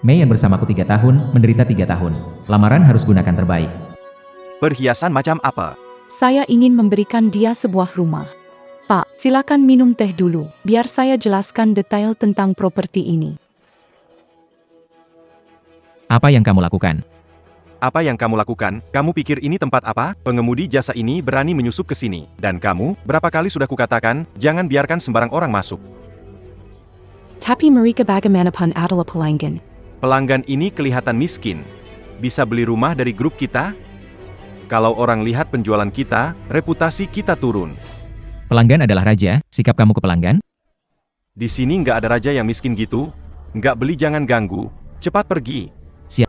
Mei yang bersamaku 3 tahun, menderita 3 tahun. Lamaran harus gunakan terbaik. Perhiasan macam apa? Saya ingin memberikan dia sebuah rumah. Pak, silakan minum teh dulu, biar saya jelaskan detail tentang properti ini. Apa yang kamu lakukan? Apa yang kamu lakukan? Kamu pikir ini tempat apa? Pengemudi jasa ini berani menyusup ke sini. Dan kamu, berapa kali sudah kukatakan, jangan biarkan sembarang orang masuk. Tapi mereka bagaimanapun adalah pelanggan. Pelanggan ini kelihatan miskin. Bisa beli rumah dari grup kita? Kalau orang lihat penjualan kita, reputasi kita turun. Pelanggan adalah raja, sikap kamu ke pelanggan? Di sini nggak ada raja yang miskin gitu. Nggak beli jangan ganggu. Cepat pergi.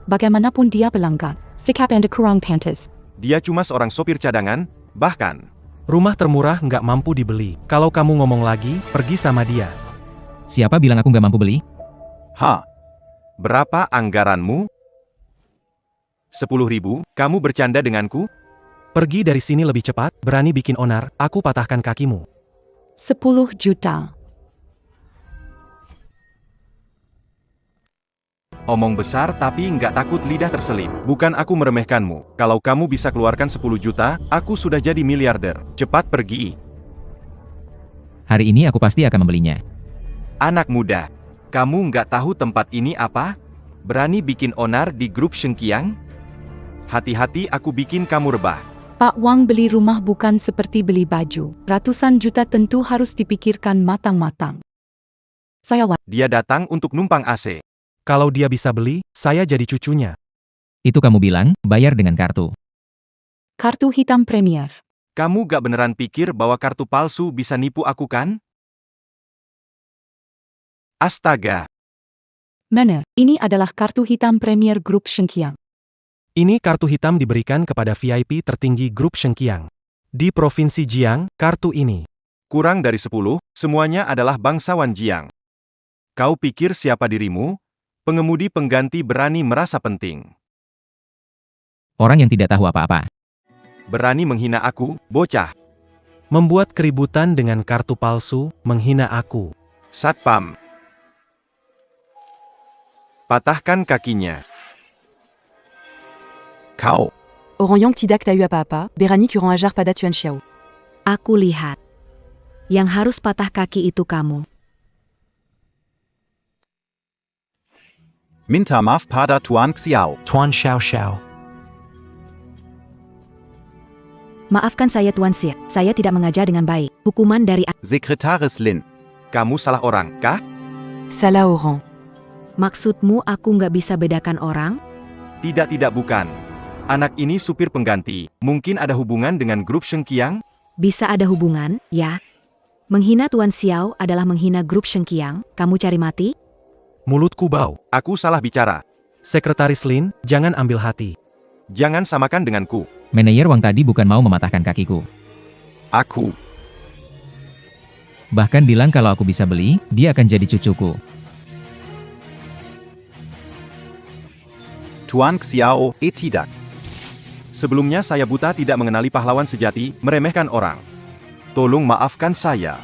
Bagaimanapun dia pelanggan, sikap Anda kurang pantas. Dia cuma seorang sopir cadangan, bahkan. Rumah termurah nggak mampu dibeli. Kalau kamu ngomong lagi, pergi sama dia. Siapa bilang aku nggak mampu beli? Berapa anggaranmu? 10.000, kamu bercanda denganku? Pergi dari sini lebih cepat, berani bikin onar, aku patahkan kakimu. 10 juta. Omong besar tapi nggak takut lidah terselip. Bukan aku meremehkanmu. Kalau kamu bisa keluarkan 10 juta, aku sudah jadi miliarder. Cepat pergi. Hari ini aku pasti akan membelinya. Anak muda, kamu nggak tahu tempat ini apa? Berani bikin onar di grup Shengqiang? Hati-hati aku bikin kamu rebah. Pak Wang beli rumah bukan seperti beli baju. Ratusan juta tentu harus dipikirkan matang-matang. Dia datang untuk numpang AC. Kalau dia bisa beli, saya jadi cucunya. Itu kamu bilang, bayar dengan kartu. Kartu hitam Premier. Kamu gak beneran pikir bahwa kartu palsu bisa nipu aku kan? Astaga. Mana, ini adalah kartu hitam Premier Grup Shengqiang. Ini kartu hitam diberikan kepada VIP tertinggi grup Shengqiang. Di Provinsi Jiang, kartu ini. Kurang dari 10, semuanya adalah bangsawan Jiang. Kau pikir siapa dirimu? Pengemudi pengganti berani merasa penting. Orang yang tidak tahu apa-apa. Berani menghina aku, bocah. Membuat keributan dengan kartu palsu, menghina aku. Satpam. Patahkan kakinya. Kau. Orang yang tidak tahu apa-apa, berani kurang ajar pada Tuan Xiao. Aku lihat. Yang harus patah kaki itu kamu. Minta maaf pada Tuan Xiao. Tuan Xiao Xiao. Maafkan saya Tuan Xia, saya tidak mengajar dengan baik. Hukuman dari Sekretaris Lin. Kamu salah orang, kah? Salah orang. Maksudmu aku nggak bisa bedakan orang? Tidak bukan. Anak ini supir pengganti. Mungkin ada hubungan dengan grup Shengqiang? Bisa ada hubungan, ya. Menghina Tuan Xiao adalah menghina grup Shengqiang. Kamu cari mati? Mulutku bau. Aku salah bicara. Sekretaris Lin, jangan ambil hati. Jangan samakan denganku. Manajer Wang tadi bukan mau mematahkan kakiku. Aku. Bahkan bilang kalau aku bisa beli, dia akan jadi cucuku. Tuan Xiao, tidak. Sebelumnya saya buta tidak mengenali pahlawan sejati, meremehkan orang. Tolong maafkan saya.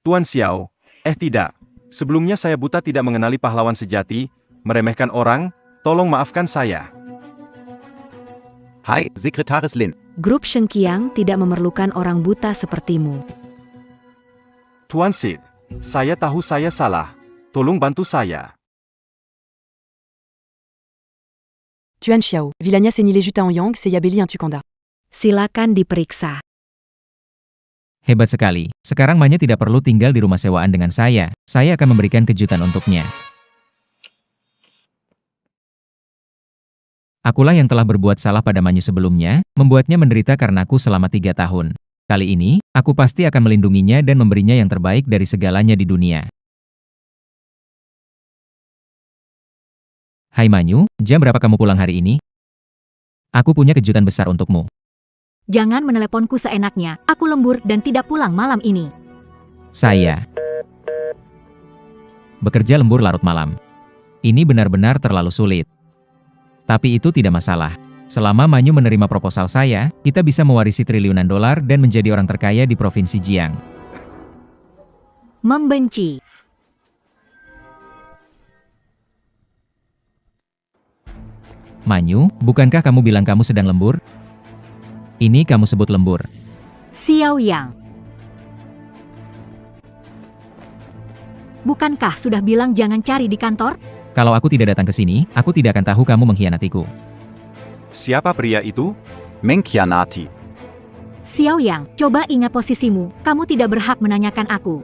Tuan Xiao, tidak. Sebelumnya saya buta tidak mengenali pahlawan sejati, meremehkan orang, tolong maafkan saya. Hai, Sekretaris Lin. Grup Shengqiang tidak memerlukan orang buta sepertimu. Tuan Sid, saya tahu saya salah. Tolong bantu saya. Tuan Xiao, Villania Senile Juta en Yang, Seyabeli un Tukanda. Silakan diperiksa. Hebat sekali. Sekarang Manya tidak perlu tinggal di rumah sewaan dengan saya. Saya akan memberikan kejutan untuknya. Akulah yang telah berbuat salah pada Manyu sebelumnya, membuatnya menderita karenaku selama 3 tahun. Kali ini, aku pasti akan melindunginya dan memberinya yang terbaik dari segalanya di dunia. Hai Manyu, jam berapa kamu pulang hari ini? Aku punya kejutan besar untukmu. Jangan meneleponku seenaknya, aku lembur dan tidak pulang malam ini. Saya bekerja lembur larut malam. Ini benar-benar terlalu sulit. Tapi itu tidak masalah. Selama Manyu menerima proposal saya, kita bisa mewarisi triliunan dolar dan menjadi orang terkaya di Provinsi Jiang. Membenci. Manyu, bukankah kamu bilang kamu sedang lembur? Ini kamu sebut lembur. Xiao Yang. Bukankah sudah bilang jangan cari di kantor? Kalau aku tidak datang ke sini, aku tidak akan tahu kamu mengkhianatiku. Siapa pria itu? Mengkhianati. Xiao Yang, coba ingat posisimu, kamu tidak berhak menanyakan aku.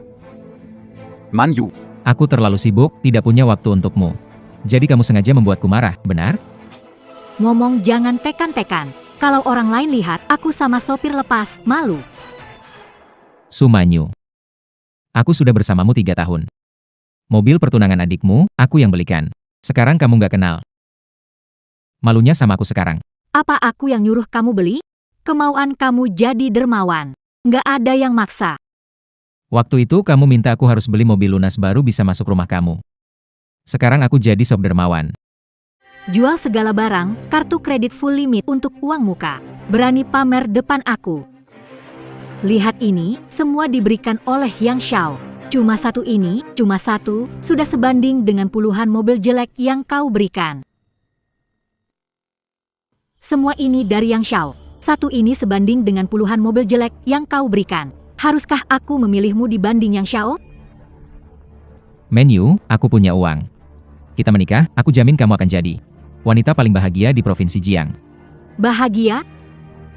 Manyu. Aku terlalu sibuk, tidak punya waktu untukmu. Jadi kamu sengaja membuatku marah, benar? Ngomong jangan tekan-tekan. Kalau orang lain lihat, aku sama sopir lepas, malu. Sumanyu. Aku sudah bersamamu 3 tahun. Mobil pertunangan adikmu, aku yang belikan. Sekarang kamu nggak kenal. Malunya sama aku sekarang. Apa aku yang nyuruh kamu beli? Kemauan kamu jadi dermawan. Nggak ada yang maksa. Waktu itu kamu minta aku harus beli mobil lunas baru bisa masuk rumah kamu. Sekarang aku jadi sok dermawan. Jual segala barang, kartu kredit full limit untuk uang muka. Berani pamer depan aku. Lihat ini, semua diberikan oleh Yang Xiao. Cuma satu ini, cuma satu, sudah sebanding dengan puluhan mobil jelek yang kau berikan. Semua ini dari Yang Xiao. Satu ini sebanding dengan puluhan mobil jelek yang kau berikan. Haruskah aku memilihmu dibanding Yang Xiao? Manyu, aku punya uang. Kita menikah, aku jamin kamu akan jadi wanita paling bahagia di Provinsi Jiang. Bahagia?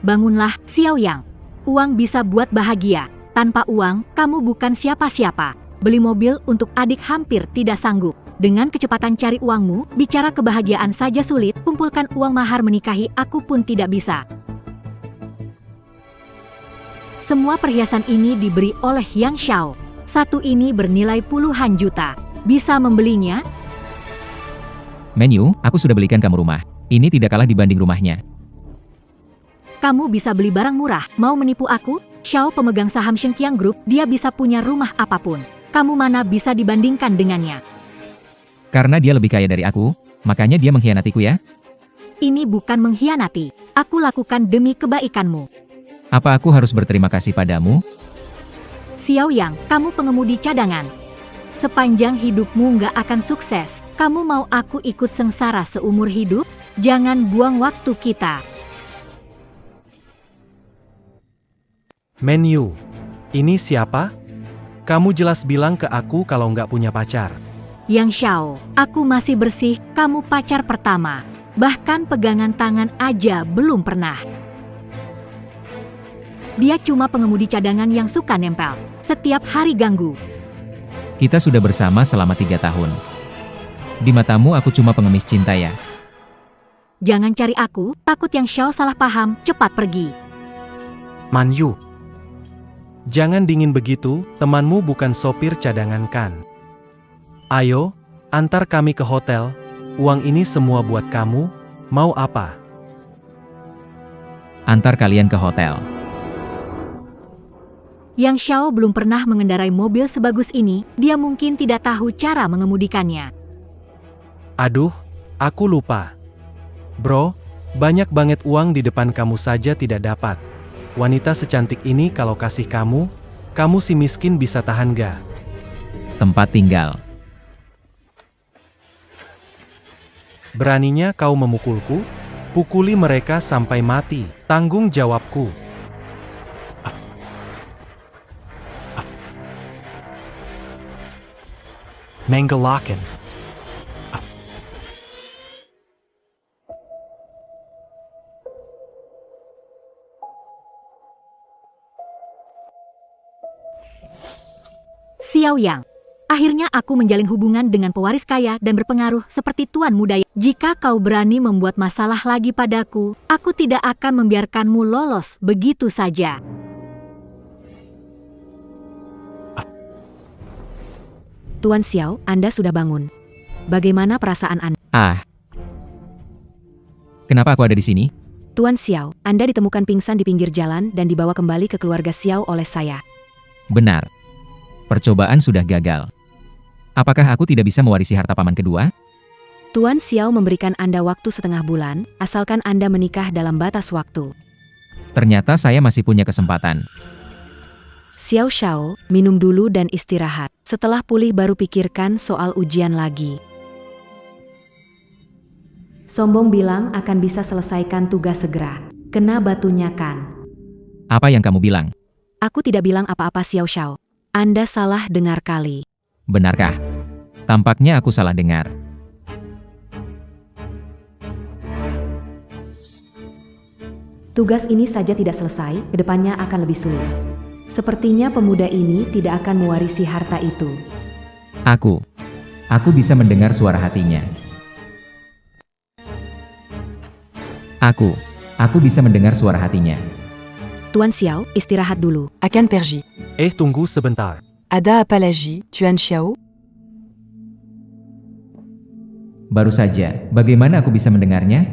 Bangunlah, Xiao Yang. Uang bisa buat bahagia. Tanpa uang, kamu bukan siapa-siapa. Beli mobil untuk adik hampir tidak sanggup. Dengan kecepatan cari uangmu, bicara kebahagiaan saja sulit, kumpulkan uang mahar menikahi aku pun tidak bisa. Semua perhiasan ini diberi oleh Yang Xiao. Satu ini bernilai puluhan juta. Bisa membelinya? Manyu, aku sudah belikan kamu rumah. Ini tidak kalah dibanding rumahnya. Kamu bisa beli barang murah, mau menipu aku? Xiao pemegang saham Shengqiang Group, dia bisa punya rumah apapun. Kamu mana bisa dibandingkan dengannya? Karena dia lebih kaya dari aku, makanya dia mengkhianatiku ya? Ini bukan mengkhianati. Aku lakukan demi kebaikanmu. Apa aku harus berterima kasih padamu? Xiao Yang, kamu pengemudi cadangan. Sepanjang hidupmu nggak akan sukses. Kamu mau aku ikut sengsara seumur hidup? Jangan buang waktu kita. Manyu. Ini siapa? Kamu jelas bilang ke aku kalau nggak punya pacar. Yang Xiao, aku masih bersih, kamu pacar pertama. Bahkan pegangan tangan aja belum pernah. Dia cuma pengemudi cadangan yang suka nempel. Setiap hari ganggu. Kita sudah bersama selama 3 tahun. Di matamu aku cuma pengemis cinta ya? Jangan cari aku, takut Yang Xiao salah paham, cepat pergi. Manyu. Jangan dingin begitu, temanmu bukan sopir cadangan kan? Ayo, antar kami ke hotel. Uang ini semua buat kamu, mau apa? Antar kalian ke hotel. Yang Xiao belum pernah mengendarai mobil sebagus ini, dia mungkin tidak tahu cara mengemudikannya. Aduh, aku lupa. Bro, banyak banget uang di depan kamu saja tidak dapat. Wanita secantik ini kalau kasih kamu si miskin bisa tahan gak? Tempat tinggal. Beraninya kau memukulku? Pukuli mereka sampai mati, tanggung jawabku. Menggelakan. Xiao Yang, akhirnya aku menjalin hubungan dengan pewaris kaya dan berpengaruh seperti Tuan Muda. Jika kau berani membuat masalah lagi padaku, aku tidak akan membiarkanmu lolos begitu saja. Tuan Xiao, Anda sudah bangun. Bagaimana perasaan Anda? Kenapa aku ada di sini? Tuan Xiao, Anda ditemukan pingsan di pinggir jalan dan dibawa kembali ke keluarga Xiao oleh saya. Benar. Percobaan sudah gagal. Apakah aku tidak bisa mewarisi harta paman kedua? Tuan Xiao memberikan Anda waktu setengah bulan, asalkan Anda menikah dalam batas waktu. Ternyata saya masih punya kesempatan. Xiao Xiao, minum dulu dan istirahat. Setelah pulih baru pikirkan soal ujian lagi. Sombong bilang akan bisa selesaikan tugas segera. Kena batunya kan? Apa yang kamu bilang? Aku tidak bilang apa-apa Xiao Xiao. Anda salah dengar kali. Benarkah? Tampaknya aku salah dengar. Tugas ini saja tidak selesai, kedepannya akan lebih sulit. Sepertinya pemuda ini tidak akan mewarisi harta itu. Aku bisa mendengar suara hatinya. Aku bisa mendengar suara hatinya. Tuan Xiao, istirahat dulu. Akan Perji. Tunggu sebentar. Ada apa lagi, Tuan Xiao? Baru saja, bagaimana aku bisa mendengarnya?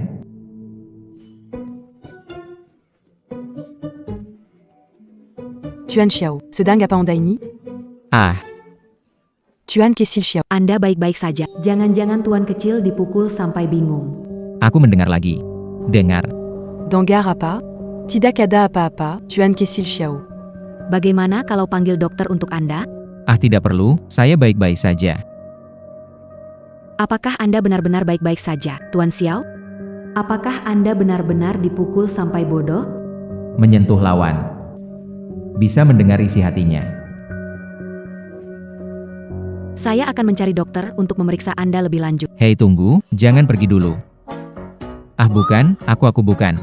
Tuan Xiao, sedang apa Anda ini? Ah, Tuan Kesil Xiao. Anda baik-baik saja. Jangan-jangan tuan kecil dipukul sampai bingung. aku mendengar lagi. Dengar. Dengar apa? Tidak ada apa-apa, Tuan Kesil Xiao. Bagaimana kalau panggil dokter untuk Anda? Ah, tidak perlu, saya baik-baik saja. Apakah Anda benar-benar baik-baik saja, Tuan Xiao? Apakah Anda benar-benar dipukul sampai bodoh? Menyentuh lawan. Bisa mendengar isi hatinya. Saya akan mencari dokter untuk memeriksa Anda lebih lanjut. Hei, tunggu, jangan pergi dulu. Ah, bukan, aku bukan.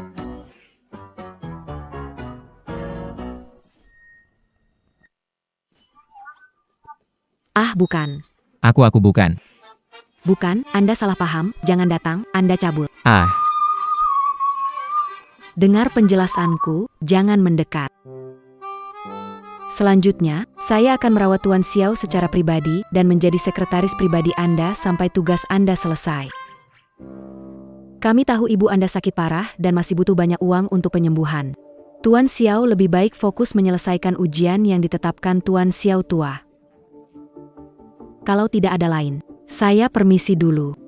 Ah, bukan. Aku bukan. Bukan, Anda salah paham, jangan datang, Anda cabut. Ah, Dengar penjelasanku, jangan mendekat. Selanjutnya, saya akan merawat Tuan Xiao secara pribadi dan menjadi sekretaris pribadi Anda sampai tugas Anda selesai. Kami tahu ibu Anda sakit parah dan masih butuh banyak uang untuk penyembuhan. Tuan Xiao lebih baik fokus menyelesaikan ujian yang ditetapkan Tuan Xiao tua. Kalau tidak ada lain, saya permisi dulu.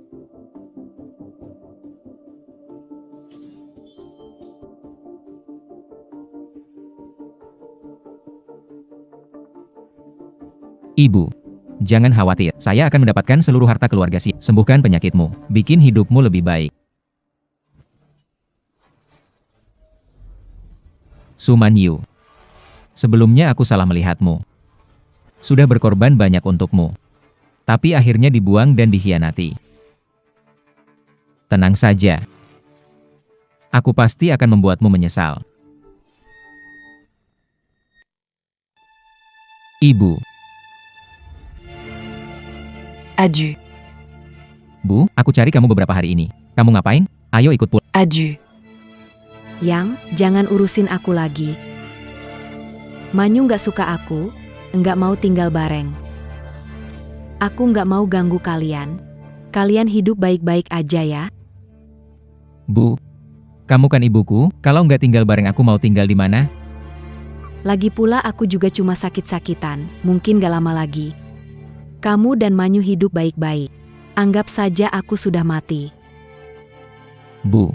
Ibu, jangan khawatir, saya akan mendapatkan seluruh harta keluarga si. Sembuhkan penyakitmu, bikin hidupmu lebih baik. Su Manyu. Sebelumnya aku salah melihatmu. Sudah berkorban banyak untukmu. Tapi akhirnya dibuang dan dikhianati. Tenang saja. Aku pasti akan membuatmu menyesal. Ibu. Adieu. Bu, aku cari kamu beberapa hari ini. Kamu ngapain? Ayo ikut pulang. Adieu. Yang, jangan urusin aku lagi. Manyu nggak suka aku, nggak mau tinggal bareng. Aku nggak mau ganggu kalian. Kalian hidup baik-baik aja ya. Bu, kamu kan ibuku, kalau nggak tinggal bareng aku mau tinggal di mana? Lagi pula aku juga cuma sakit-sakitan, mungkin gak lama lagi. Kamu dan Manyu hidup baik-baik. Anggap saja aku sudah mati. Bu,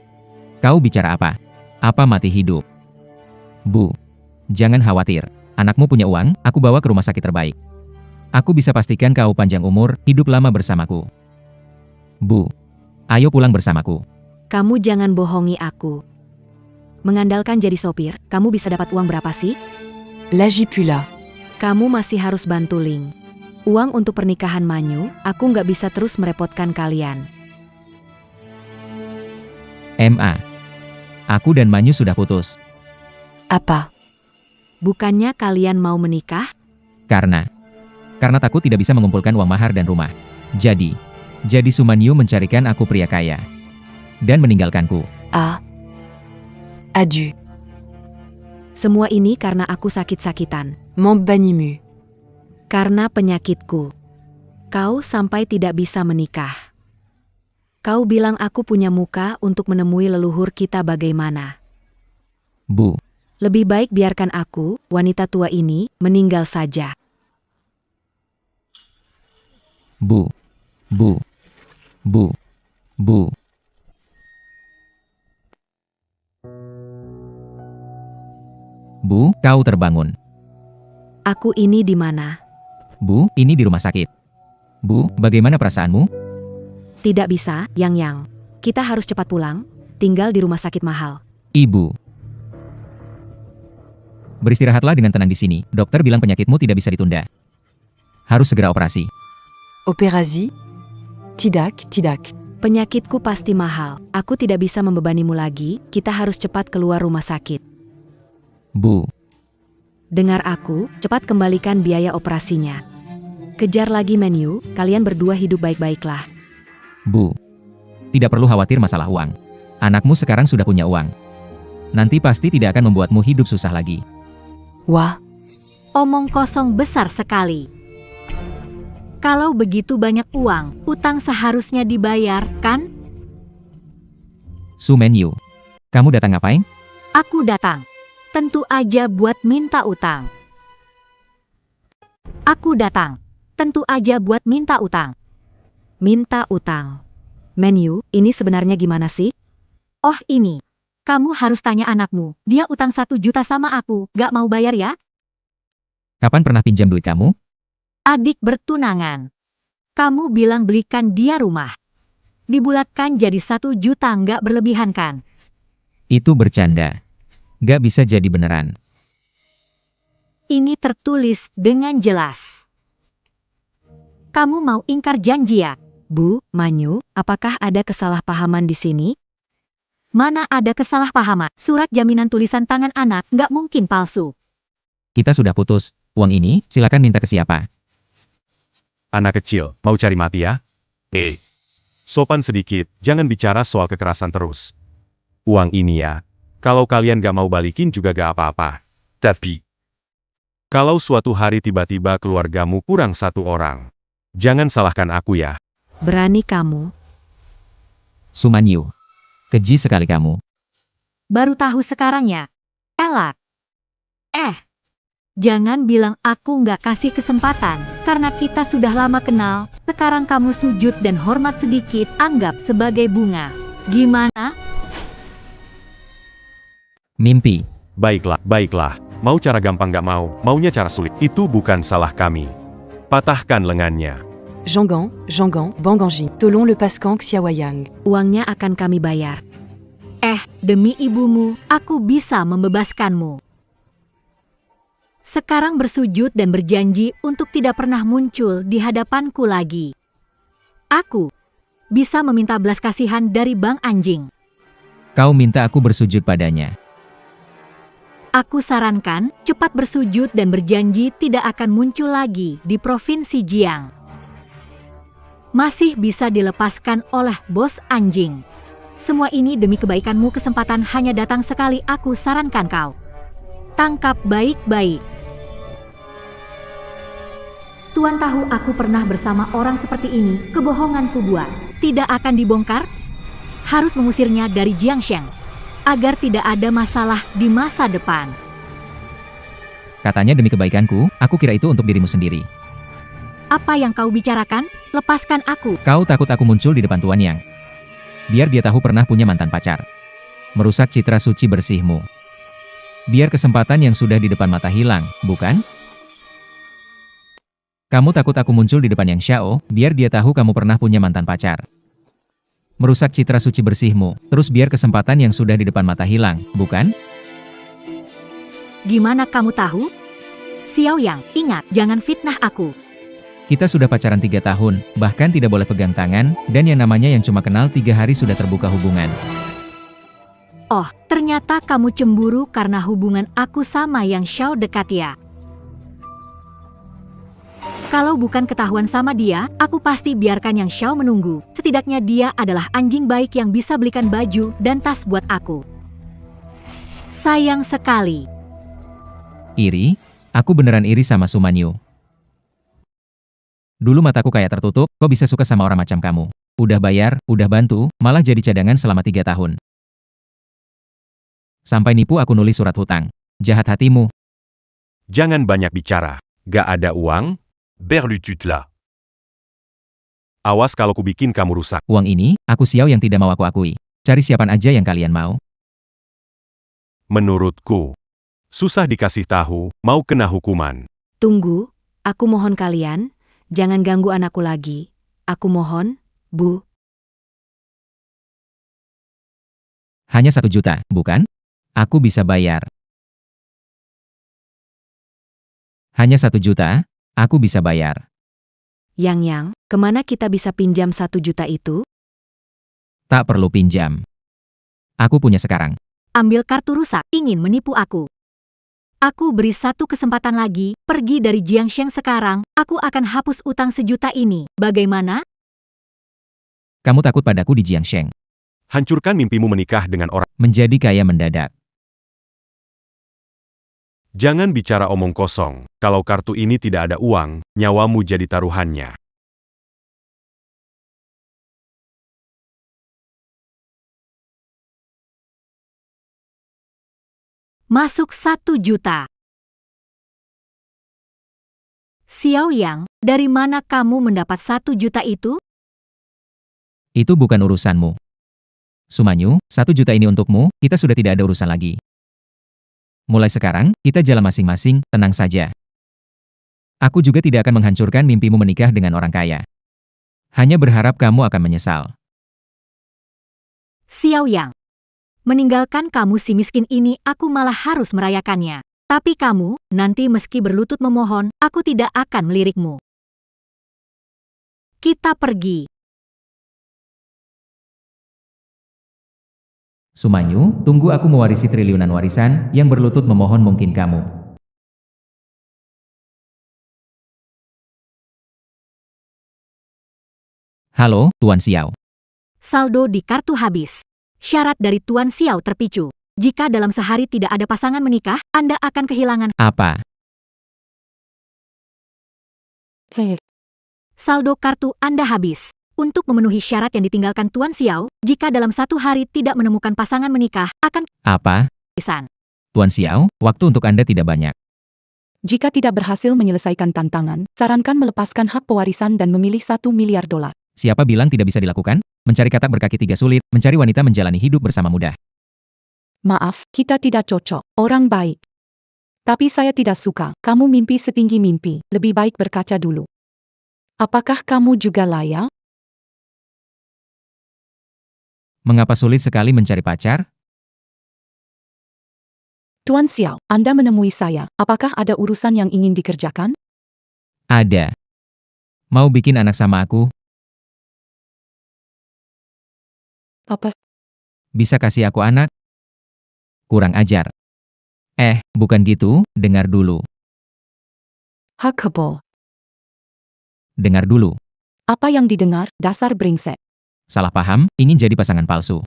kau bicara apa? Apa mati hidup? Bu, jangan khawatir. Anakmu punya uang, aku bawa ke rumah sakit terbaik. Aku bisa pastikan kau panjang umur, hidup lama bersamaku. Bu, ayo pulang bersamaku. Kamu jangan bohongi aku. Mengandalkan jadi sopir, kamu bisa dapat uang berapa sih? Lagi pula. Kamu masih harus bantu Ling. Uang untuk pernikahan Manyu, aku nggak bisa terus merepotkan kalian. Ma. Aku dan Manyu sudah putus. Apa? Bukannya kalian mau menikah? Karena takut tidak bisa mengumpulkan uang mahar dan rumah. Jadi Su Manyu mencarikan aku pria kaya. Dan meninggalkanku. Adieu. Semua ini karena aku sakit-sakitan. Mon banimu. Karena penyakitku. Kau sampai tidak bisa menikah. Kau bilang aku punya muka untuk menemui leluhur kita bagaimana? Bu. Lebih baik biarkan aku, wanita tua ini, meninggal saja. Bu. Bu, kau terbangun. Aku ini di mana? Bu, ini di rumah sakit. Bu, bagaimana perasaanmu? Tidak bisa, Yang. Kita harus cepat pulang, tinggal di rumah sakit mahal. Ibu. Beristirahatlah dengan tenang di sini. Dokter bilang penyakitmu tidak bisa ditunda. Harus segera operasi. Opérasie? Tidak, tidak. Penyakitku pasti mahal. Aku tidak bisa membebanimu lagi, kita harus cepat keluar rumah sakit. Bu. Dengar aku, cepat kembalikan biaya operasinya. Kejar lagi menu, kalian berdua hidup baik-baiklah. Bu. Tidak perlu khawatir masalah uang. Anakmu sekarang sudah punya uang. Nanti pasti tidak akan membuatmu hidup susah lagi. Wah, Omong kosong besar sekali. Kalau begitu banyak uang, utang seharusnya dibayar, kan? Su Menyu. Kamu datang ngapain? Aku datang. Tentu aja buat minta utang. Aku datang. Tentu aja buat minta utang. Minta utang. Menu, ini sebenarnya gimana sih? Oh ini. Kamu harus tanya anakmu. Dia utang 1 juta sama aku. Gak mau bayar ya? Kapan pernah pinjam duit kamu? Adik bertunangan. Kamu bilang belikan dia rumah. Dibulatkan jadi 1 juta, nggak berlebihan kan? Itu bercanda. Gak bisa jadi beneran. Ini tertulis dengan jelas. Kamu mau ingkar janji ya? Bu, Manyu, apakah ada kesalahpahaman di sini? Mana ada kesalahpahaman? Surat jaminan tulisan tangan anak nggak mungkin palsu. Kita sudah putus. Uang ini, silakan minta ke siapa. Anak kecil, mau cari mati ya? Sopan sedikit, jangan bicara soal kekerasan terus. Uang ini ya, kalau kalian gak mau balikin juga gak apa-apa. Tapi, kalau suatu hari tiba-tiba keluargamu kurang 1 orang, jangan salahkan aku ya. Berani kamu. Su Menyu. Keji sekali kamu. Baru tahu sekarang ya? Elak. Jangan bilang aku nggak kasih kesempatan, karena kita sudah lama kenal, sekarang kamu sujud dan hormat sedikit, anggap sebagai bunga. Gimana? Mimpi. Baiklah. Mau cara gampang gak mau, maunya cara sulit. Itu bukan salah kami. Patahkan lengannya. Jeonggan, Banganji, Tolong lepaskan Xiaoyang. Uangnya akan kami bayar. Demi ibumu, aku bisa membebaskanmu. Sekarang bersujud dan berjanji untuk tidak pernah muncul di hadapanku lagi. Aku bisa meminta belas kasihan dari Bang Anjing. Kau minta aku bersujud padanya. Aku sarankan cepat bersujud dan berjanji tidak akan muncul lagi di Provinsi Jiang. Masih bisa dilepaskan oleh bos anjing. Semua ini demi kebaikanmu, kesempatan hanya datang sekali, aku sarankan kau. Tangkap baik-baik. Tuan tahu aku pernah bersama orang seperti ini, kebohonganku buat. Tidak akan dibongkar? Harus mengusirnya dari Jiangsheng, agar tidak ada masalah di masa depan. Katanya demi kebaikanku, aku kira itu untuk dirimu sendiri. Apa yang kau bicarakan? Lepaskan aku. Kau takut aku muncul di depan Tuan Yang. Biar dia tahu pernah punya mantan pacar. Merusak citra suci bersihmu. Biar kesempatan yang sudah di depan mata hilang, bukan? Kamu takut aku muncul di depan Yang Xiao, biar dia tahu kamu pernah punya mantan pacar. Merusak citra suci bersihmu, terus biar kesempatan yang sudah di depan mata hilang, bukan? Gimana kamu tahu? Xiao Yang, ingat, jangan fitnah aku. Kita sudah pacaran 3 tahun, bahkan tidak boleh pegang tangan, dan yang namanya yang cuma kenal 3 hari sudah terbuka hubungan. Oh, ternyata kamu cemburu karena hubungan aku sama Yang Xiao dekat ya. Kalau bukan ketahuan sama dia, aku pasti biarkan Yang Xiao menunggu. Setidaknya dia adalah anjing baik yang bisa belikan baju dan tas buat aku. Sayang sekali. Iri? Aku beneran iri sama Su Menyu. Dulu mataku kayak tertutup, kok bisa suka sama orang macam kamu? Udah bayar, udah bantu, malah jadi cadangan selama 3 tahun. Sampai nipu aku nulis surat hutang. Jahat hatimu. Jangan banyak bicara. Gak ada uang? Berlutut lah. Awas kalau ku bikin kamu rusak. Uang ini, aku Xiao yang tidak mau aku akui. Cari siapaan aja yang kalian mau. Menurutku, susah dikasih tahu, mau kena hukuman. Tunggu, aku mohon kalian, jangan ganggu anakku lagi. Aku mohon, Bu. Hanya 1 juta, bukan? Aku bisa bayar. Hanya 1 juta, aku bisa bayar. Yang, kemana kita bisa pinjam 1 juta itu? Tak perlu pinjam. Aku punya sekarang. Ambil kartu rusak, ingin menipu aku. Aku beri 1 kesempatan lagi, pergi dari Jiangsheng sekarang, aku akan hapus utang 1 juta ini. Bagaimana? Kamu takut padaku di Jiangsheng. Hancurkan mimpimu menikah dengan orang. Menjadi kaya mendadak. Jangan bicara omong kosong. Kalau kartu ini tidak ada uang, nyawamu jadi taruhannya. Masuk 1 juta. Xiao Yang, dari mana kamu mendapat 1 juta itu? Itu bukan urusanmu. Sumanyu, 1 juta ini untukmu, kita sudah tidak ada urusan lagi. Mulai sekarang, kita jalan masing-masing, tenang saja. Aku juga tidak akan menghancurkan mimpimu menikah dengan orang kaya. Hanya berharap kamu akan menyesal. Xiao Yang, meninggalkan kamu si miskin ini, aku malah harus merayakannya. Tapi kamu, nanti meski berlutut memohon, aku tidak akan melirikmu. Kita pergi. Sumanyu, tunggu aku mewarisi triliunan warisan, yang berlutut memohon mungkin kamu. Halo, Tuan Xiao. Saldo di kartu habis. Syarat dari Tuan Xiao terpicu. Jika dalam sehari tidak ada pasangan menikah, Anda akan kehilangan. Apa? Saldo kartu Anda habis. Untuk memenuhi syarat yang ditinggalkan Tuan Xiao, jika dalam 1 hari tidak menemukan pasangan menikah, akan Apa? kehabisan. Tuan Xiao, waktu untuk Anda tidak banyak. Jika tidak berhasil menyelesaikan tantangan, sarankan melepaskan hak pewarisan dan memilih $1 miliar. Siapa bilang tidak bisa dilakukan? Mencari katak berkaki 3 sulit, mencari wanita menjalani hidup bersama mudah. Maaf, kita tidak cocok. Orang baik. Tapi saya tidak suka. Kamu mimpi setinggi mimpi. Lebih baik berkaca dulu. Apakah kamu juga layak? Mengapa sulit sekali mencari pacar? Tuan Xiao, Anda menemui saya. Apakah ada urusan yang ingin dikerjakan? Ada. Mau bikin anak sama aku? Apa? Bisa kasih aku anak? Kurang ajar. Bukan gitu, dengar dulu. Hakebol. Dengar dulu. Apa yang didengar, dasar brengsek? Salah paham, ingin jadi pasangan palsu.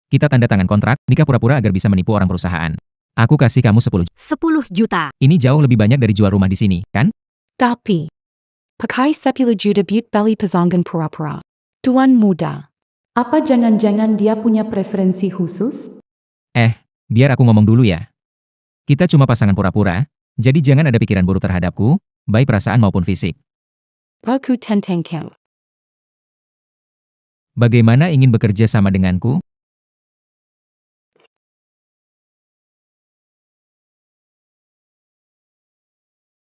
Kita tanda tangan kontrak, nikah pura-pura agar bisa menipu orang perusahaan. Aku kasih kamu 10 juta. Ini jauh lebih banyak dari jual rumah di sini, kan? Tapi, pakai 10 juta buat beli pasangan pura-pura. Tuan muda, apa jangan-jangan dia punya preferensi khusus? Biar aku ngomong dulu ya. Kita cuma pasangan pura-pura, jadi jangan ada pikiran buruk terhadapku, baik perasaan maupun fisik. Aku tentengkel. Bagaimana ingin bekerja sama denganku?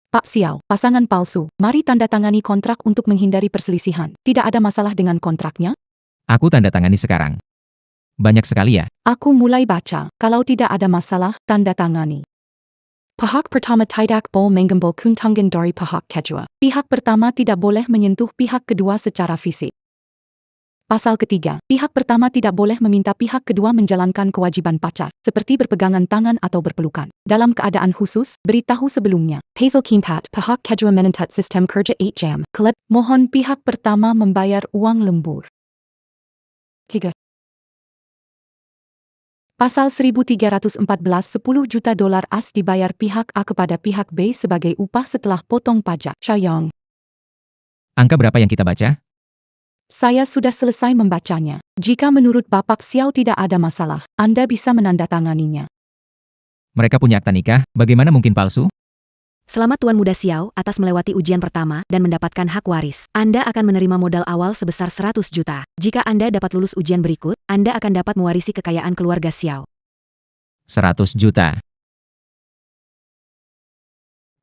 Pak Xiao, pasangan palsu, mari tanda tangani kontrak untuk menghindari perselisihan. Tidak ada masalah dengan kontraknya? Aku tanda tangani sekarang. Banyak sekali ya. Aku mulai baca. Kalau tidak ada masalah, tanda tangani. Pihak pertama tidak boleh mengambil keuntungan dari pihak kedua. Pihak pertama tidak boleh menyentuh pihak kedua secara fisik. Pasal ketiga, pihak pertama tidak boleh meminta pihak kedua menjalankan kewajiban pacar, seperti berpegangan tangan atau berpelukan. Dalam keadaan khusus, beritahu sebelumnya. Hazel Kimpat, pihak kedua menentukan sistem kerja 8 jam. Kelab, mohon pihak pertama membayar uang lembur. 3. Pasal 1314 $10 juta AS dibayar pihak A kepada pihak B sebagai upah setelah potong pajak. Shayong. Angka berapa yang kita baca? Saya sudah selesai membacanya. Jika menurut Bapak Xiao tidak ada masalah, Anda bisa menandatanganinya. Mereka punya akta nikah, bagaimana mungkin palsu? Selamat Tuan Muda Xiao atas melewati ujian pertama dan mendapatkan hak waris. Anda akan menerima modal awal sebesar 100 juta. Jika Anda dapat lulus ujian berikut, Anda akan dapat mewarisi kekayaan keluarga Xiao. 100 juta.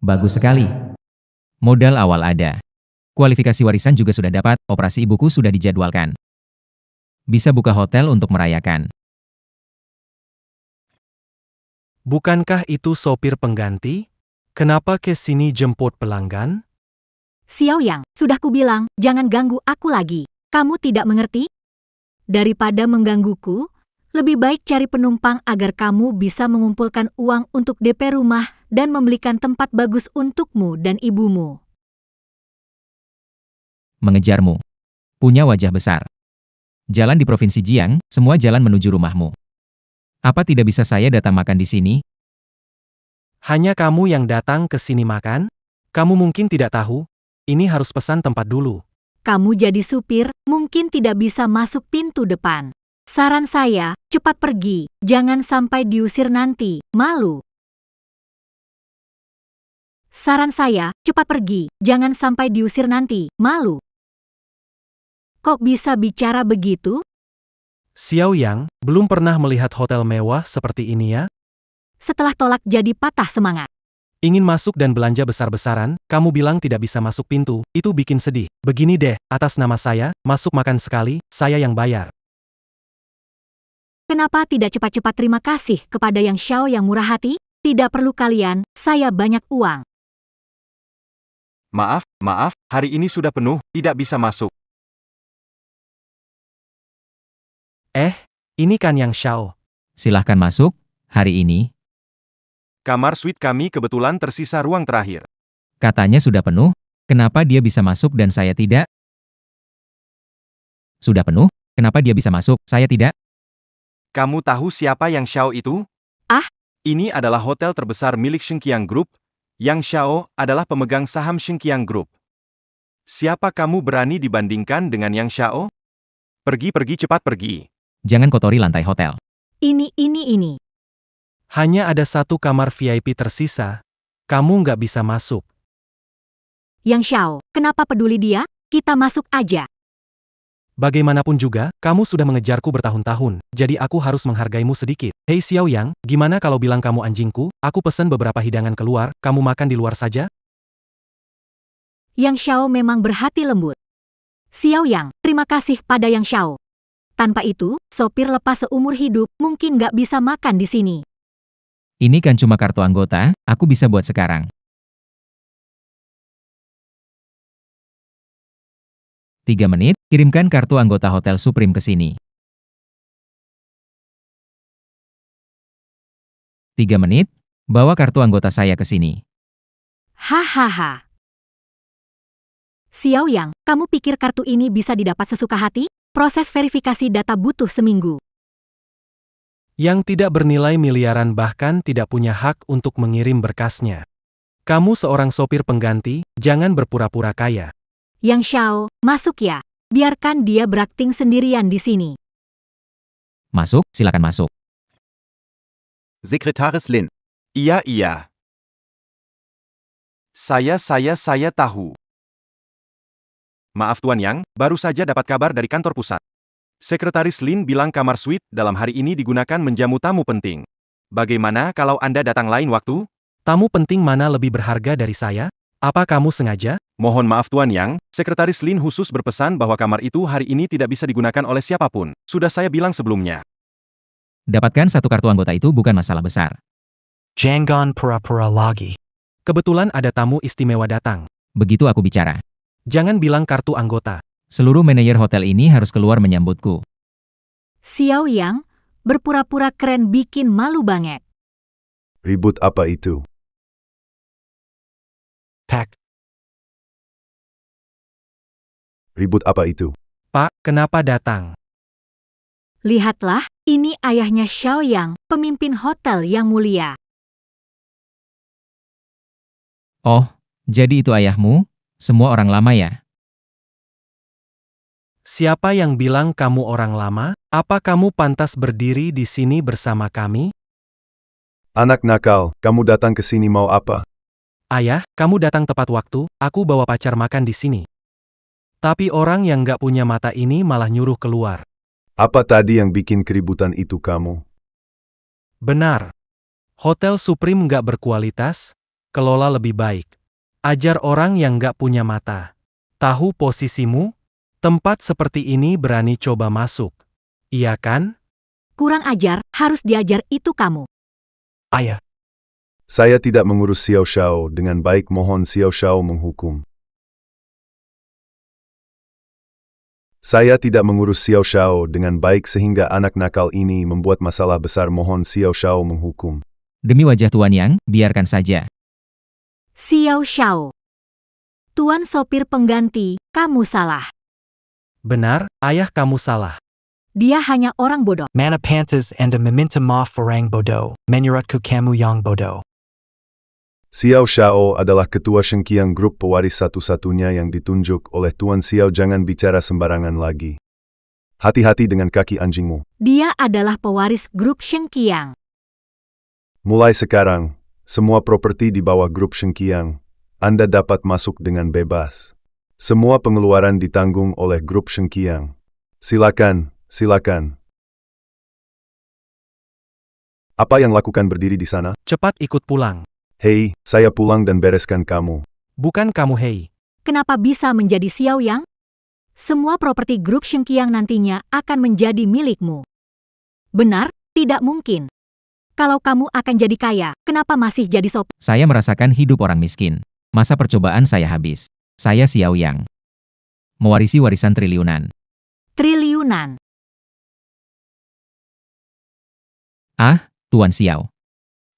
Bagus sekali. Modal awal ada. Kualifikasi warisan juga sudah dapat, operasi ibuku sudah dijadwalkan. Bisa buka hotel untuk merayakan. Bukankah itu sopir pengganti? Kenapa ke sini jemput pelanggan? Xiao Yang, sudah kubilang, jangan ganggu aku lagi. Kamu tidak mengerti? Daripada menggangguku, lebih baik cari penumpang agar kamu bisa mengumpulkan uang untuk DP rumah dan membelikan tempat bagus untukmu dan ibumu. Mengejarmu. Punya wajah besar. Jalan di Provinsi Jiang, semua jalan menuju rumahmu. Apa tidak bisa saya datang makan di sini? Hanya kamu yang datang ke sini makan? Kamu mungkin tidak tahu, ini harus pesan tempat dulu. Kamu jadi supir, mungkin tidak bisa masuk pintu depan. Saran saya, cepat pergi, jangan sampai diusir nanti, malu. Saran saya, cepat pergi, jangan sampai diusir nanti, malu. Kok bisa bicara begitu? Xiao Yang, belum pernah melihat hotel mewah seperti ini ya? Setelah tolak jadi patah semangat. Ingin masuk dan belanja besar-besaran, kamu bilang tidak bisa masuk pintu, itu bikin sedih. Begini deh, atas nama saya, masuk makan sekali, saya yang bayar. Kenapa tidak cepat-cepat terima kasih kepada Yang Xiao yang murah hati? Tidak perlu kalian, saya banyak uang. Maaf, hari ini sudah penuh, tidak bisa masuk. Ini kan Yang Xiao. Silahkan masuk, hari ini. Kamar suite kami kebetulan tersisa ruang terakhir. Katanya sudah penuh, kenapa dia bisa masuk dan saya tidak? Sudah penuh, kenapa dia bisa masuk, saya tidak? Kamu tahu siapa Yang Xiao itu? Ah? Ini adalah hotel terbesar milik Shengqiang Group. Yang Xiao adalah pemegang saham Shengqiang Group. Siapa kamu berani dibandingkan dengan Yang Xiao? Pergi, cepat pergi. Jangan kotori lantai hotel. Ini. Hanya ada satu kamar VIP tersisa. Kamu nggak bisa masuk. Yang Xiao, kenapa peduli dia? Kita masuk aja. Bagaimanapun juga, kamu sudah mengejarku bertahun-tahun, jadi aku harus menghargaimu sedikit. Hei Xiao Yang, gimana kalau bilang kamu anjingku? Aku pesen beberapa hidangan keluar, kamu makan di luar saja? Yang Xiao memang berhati lembut. Xiao Yang, terima kasih pada Yang Xiao. Tanpa itu, sopir lepas seumur hidup mungkin nggak bisa makan di sini. Ini kan cuma kartu anggota, aku bisa buat sekarang. 3 menit, kirimkan kartu anggota Hotel Supreme ke sini. 3 menit, bawa kartu anggota saya ke sini. Hahaha. Xiao Yang, kamu pikir kartu ini bisa didapat sesuka hati? Proses verifikasi data butuh seminggu. Yang tidak bernilai miliaran bahkan tidak punya hak untuk mengirim berkasnya. Kamu seorang sopir pengganti, jangan berpura-pura kaya. Yang Xiao, masuk ya. Biarkan dia berakting sendirian di sini. Masuk, silakan masuk. Sekretaris Lin. Iya. Saya tahu. Maaf Tuan Yang, baru saja dapat kabar dari kantor pusat. Sekretaris Lin bilang kamar suite dalam hari ini digunakan menjamu tamu penting. Bagaimana kalau Anda datang lain waktu? Tamu penting mana lebih berharga dari saya? Apa kamu sengaja? Mohon maaf Tuan Yang, Sekretaris Lin khusus berpesan bahwa kamar itu hari ini tidak bisa digunakan oleh siapapun. Sudah saya bilang sebelumnya. Dapatkan satu kartu anggota itu bukan masalah besar. Jangan pura-pura lagi. Kebetulan ada tamu istimewa datang. Begitu aku bicara. Jangan bilang kartu anggota. Seluruh manajer hotel ini harus keluar menyambutku. Xiao Yang, berpura-pura keren bikin malu banget. Ribut apa itu? Tak. Ribut apa itu? Pak, kenapa datang? Lihatlah, ini ayahnya Xiao Yang, pemimpin hotel yang mulia. Oh, jadi itu ayahmu? Semua orang lama ya? Siapa yang bilang kamu orang lama? Apa kamu pantas berdiri di sini bersama kami? Anak nakal, kamu datang ke sini mau apa? Ayah, kamu datang tepat waktu, aku bawa pacar makan di sini. Tapi orang yang gak punya mata ini malah nyuruh keluar. Apa tadi yang bikin keributan itu kamu? Benar. Hotel Supreme gak berkualitas, kelola lebih baik. Ajar orang yang gak punya mata. Tahu posisimu? Tempat seperti ini berani coba masuk. Iya kan? Kurang ajar, harus diajar itu kamu. Ayah. Saya tidak mengurus Xiao Shao dengan baik, mohon Xiao Shao menghukum. Saya tidak mengurus Xiao Shao dengan baik sehingga anak nakal ini membuat masalah besar, mohon Xiao Shao menghukum. Demi wajah Tuan Yang, biarkan saja. Xiao Shao. Tuan sopir pengganti, kamu salah. Benar, ayah kamu salah. Dia hanya orang bodoh. Mana pantas anda meminta maaf orang bodoh, menurutku kamu yang bodoh. Xiao Shao adalah ketua Shengqiang Group, pewaris satu-satunya yang ditunjuk oleh Tuan Xiao. Jangan bicara sembarangan lagi. Hati-hati dengan kaki anjingmu. Dia adalah pewaris grup Shengqiang. Mulai sekarang, semua properti di bawah grup Shengqiang, Anda dapat masuk dengan bebas. Semua pengeluaran ditanggung oleh grup Shengqiang. Silakan, silakan. Apa yang lakukan berdiri di sana? Cepat ikut pulang. Hei, saya pulang dan bereskan kamu. Bukan kamu, hei. Kenapa bisa menjadi Xiao Yang? Semua properti grup Shengqiang nantinya akan menjadi milikmu. Benar, tidak mungkin. Kalau kamu akan jadi kaya, kenapa masih jadi sopir? Saya merasakan hidup orang miskin. Masa percobaan saya habis. Saya Xiao Yang. Mewarisi warisan triliunan. Triliunan. Ah, Tuan Xiao.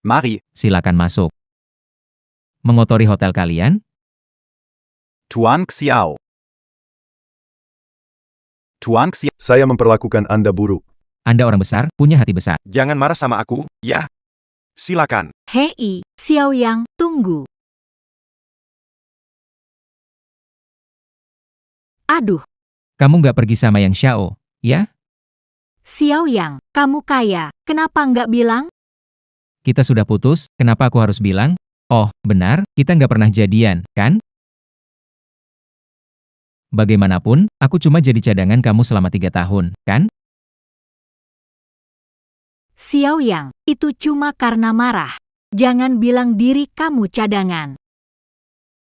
Mari, Silakan masuk. Mengotori hotel kalian? Tuan Xiao. Tuan Xiao. Saya memperlakukan Anda buruk. Anda orang besar, punya hati besar. Jangan marah sama aku, ya. Silakan. Hei, Xiao Yang, tunggu. Aduh, Kamu nggak pergi sama Yang Xiao, ya? Xiao Yang, kamu kaya, kenapa nggak bilang? Kita sudah putus, kenapa aku harus bilang? Oh, benar, kita nggak pernah jadian, kan? Bagaimanapun, aku cuma jadi cadangan kamu selama 3 tahun, kan? Xiao Yang, itu cuma karena marah. Jangan bilang diri kamu cadangan.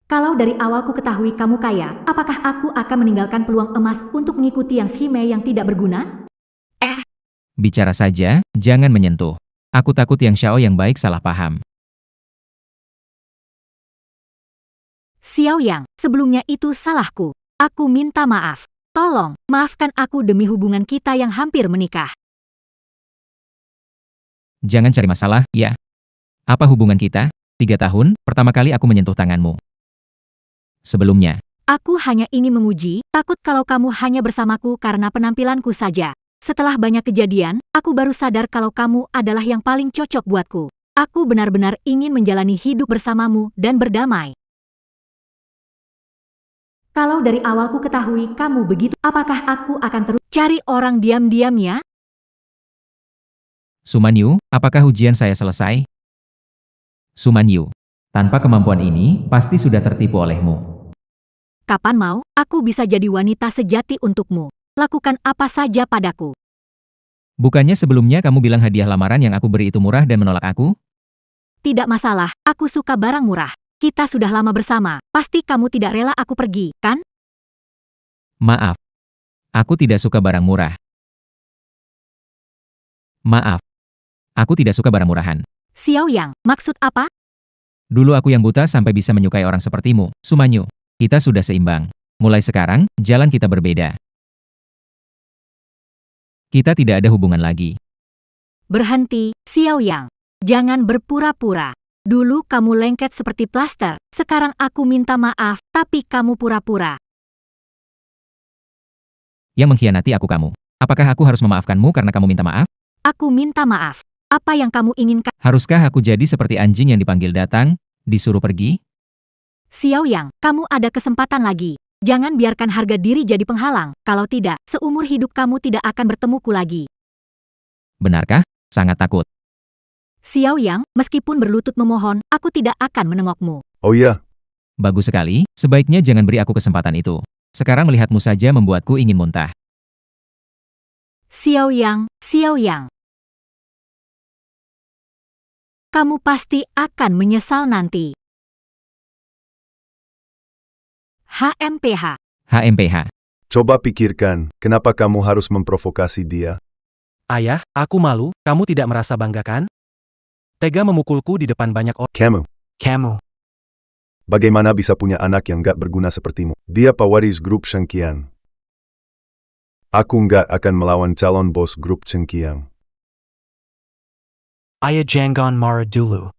Kalau dari awal ku ketahui kamu kaya, apakah aku akan meninggalkan peluang emas untuk mengikuti yang Shime yang tidak berguna? Bicara saja, jangan menyentuh. Aku takut Yang Xiao yang baik salah paham. Xiao Yang, sebelumnya itu salahku. Aku minta maaf. Tolong, maafkan aku demi hubungan kita yang hampir menikah. Jangan cari masalah, ya. Apa hubungan kita? 3 tahun, pertama kali aku menyentuh tanganmu. Sebelumnya, Aku hanya ingin menguji, takut kalau kamu hanya bersamaku karena penampilanku saja. Setelah banyak kejadian, aku baru sadar kalau kamu adalah yang paling cocok buatku. Aku benar-benar ingin menjalani hidup bersamamu dan berdamai. Kalau dari awal ku ketahui kamu begitu, apakah aku akan terus cari orang diam-diam ya? Sumanyu, apakah ujian saya selesai? Sumanyu, tanpa kemampuan ini, pasti sudah tertipu olehmu. Kapan mau, aku bisa jadi wanita sejati untukmu. Lakukan apa saja padaku. Bukannya sebelumnya kamu bilang hadiah lamaran yang aku beri itu murah dan menolak aku? Tidak masalah, aku suka barang murah. Kita sudah lama bersama, pasti kamu tidak rela aku pergi, kan? Maaf. Aku tidak suka barang murah. Maaf. Aku tidak suka barang murahan. Xiao Yang, maksud apa? Dulu aku yang buta sampai bisa menyukai orang sepertimu, Sumanyu. Kita sudah seimbang. Mulai sekarang, jalan kita berbeda. Kita tidak ada hubungan lagi. Berhenti, Xiao Yang. Jangan berpura-pura. Dulu kamu lengket seperti plaster, sekarang aku minta maaf, tapi kamu pura-pura. Yang mengkhianati aku kamu. Apakah aku harus memaafkanmu karena kamu minta maaf? Aku minta maaf. Apa yang kamu inginkan? Haruskah aku jadi seperti anjing yang dipanggil datang, disuruh pergi? Xiao Yang, kamu ada kesempatan lagi. Jangan biarkan harga diri jadi penghalang. Kalau tidak, seumur hidup kamu tidak akan bertemuku lagi. Benarkah? Sangat takut. Xiao Yang, meskipun berlutut memohon, aku tidak akan menengokmu. Oh iya, Bagus sekali, sebaiknya jangan beri aku kesempatan itu. Sekarang melihatmu saja membuatku ingin muntah. Xiao Yang, Xiao Yang. Kamu pasti akan menyesal nanti. HMPH. HMPH. coba pikirkan, kenapa kamu harus memprovokasi dia? Ayah, aku malu, kamu tidak merasa bangga kan? Tega memukulku di depan banyak orang. Kamu. Bagaimana bisa punya anak yang gak berguna sepertimu? Dia pewaris grup Shengqiang. Aku nggak akan melawan calon bos grup Shengqiang. Ayah jangan marah dulu.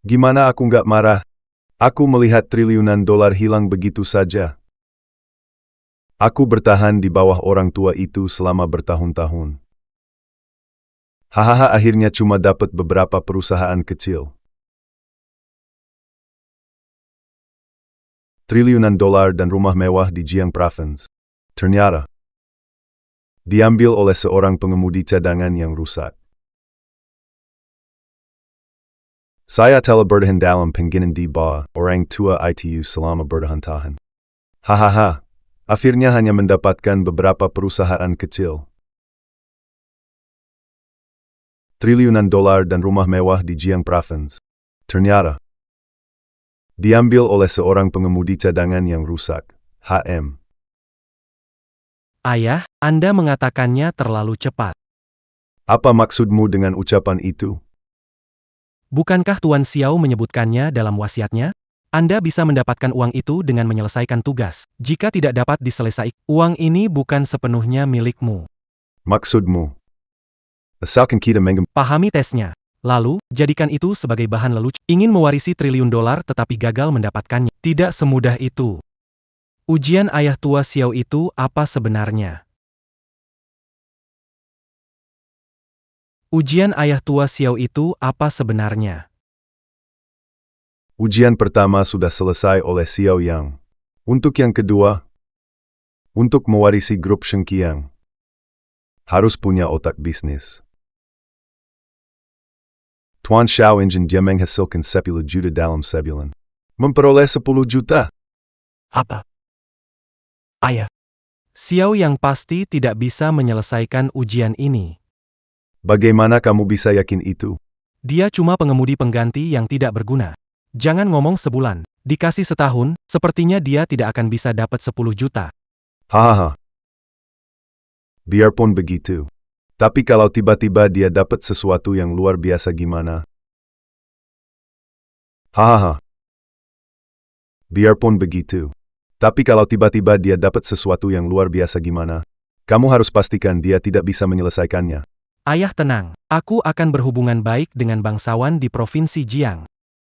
Gimana aku nggak marah? Aku melihat triliunan dolar hilang begitu saja. Aku bertahan di bawah orang tua itu selama bertahun-tahun. Hahaha, akhirnya cuma dapat beberapa perusahaan kecil. Triliunan dolar dan rumah mewah di Jiang Province. Ternyata diambil oleh seorang pengemudi cadangan yang rusak. Saya telah bertahan dalam pengginan di bawah orang tua itu selama bertahun-tahun. Hahaha, akhirnya hanya mendapatkan beberapa perusahaan kecil. Triliunan dolar dan rumah mewah di Jiang Province. Ternyata diambil oleh seorang pengemudi cadangan yang rusak. HM. Ayah, Anda mengatakannya terlalu cepat. Apa maksudmu dengan ucapan itu? Bukankah Tuan Xiao menyebutkannya dalam wasiatnya? Anda bisa mendapatkan uang itu dengan menyelesaikan tugas. Jika tidak dapat diselesaikan, uang ini bukan sepenuhnya milikmu. Maksudmu? Asalkan kita Pahami tesnya. Lalu, jadikan itu sebagai bahan lelucon. Ingin mewarisi triliun dolar tetapi gagal mendapatkannya. Tidak semudah itu. Ujian ayah tua Xiao itu apa sebenarnya? Ujian ayah tua Xiao itu apa sebenarnya? Ujian pertama sudah selesai oleh Xiao Yang. Untuk yang kedua, untuk mewarisi grup Shengqiang, harus punya otak bisnis. Tuan Xiao Engine dia menghasilkan 10 juta dalam sebulan. Memperoleh 10 juta. Apa? Ayah. Xiao Yang pasti tidak bisa menyelesaikan ujian ini. Bagaimana kamu bisa yakin itu? Dia cuma pengemudi pengganti yang tidak berguna. Jangan ngomong sebulan. Dikasih setahun, sepertinya dia tidak akan bisa dapat 10 juta. Hahaha. Biarpun begitu. Tapi kalau tiba-tiba dia dapat sesuatu yang luar biasa gimana? Hahaha. Biarpun begitu. Tapi kalau tiba-tiba dia dapat sesuatu yang luar biasa gimana? Kamu harus pastikan dia tidak bisa menyelesaikannya. Ayah tenang, aku akan berhubungan baik dengan bangsawan di Provinsi Jiang.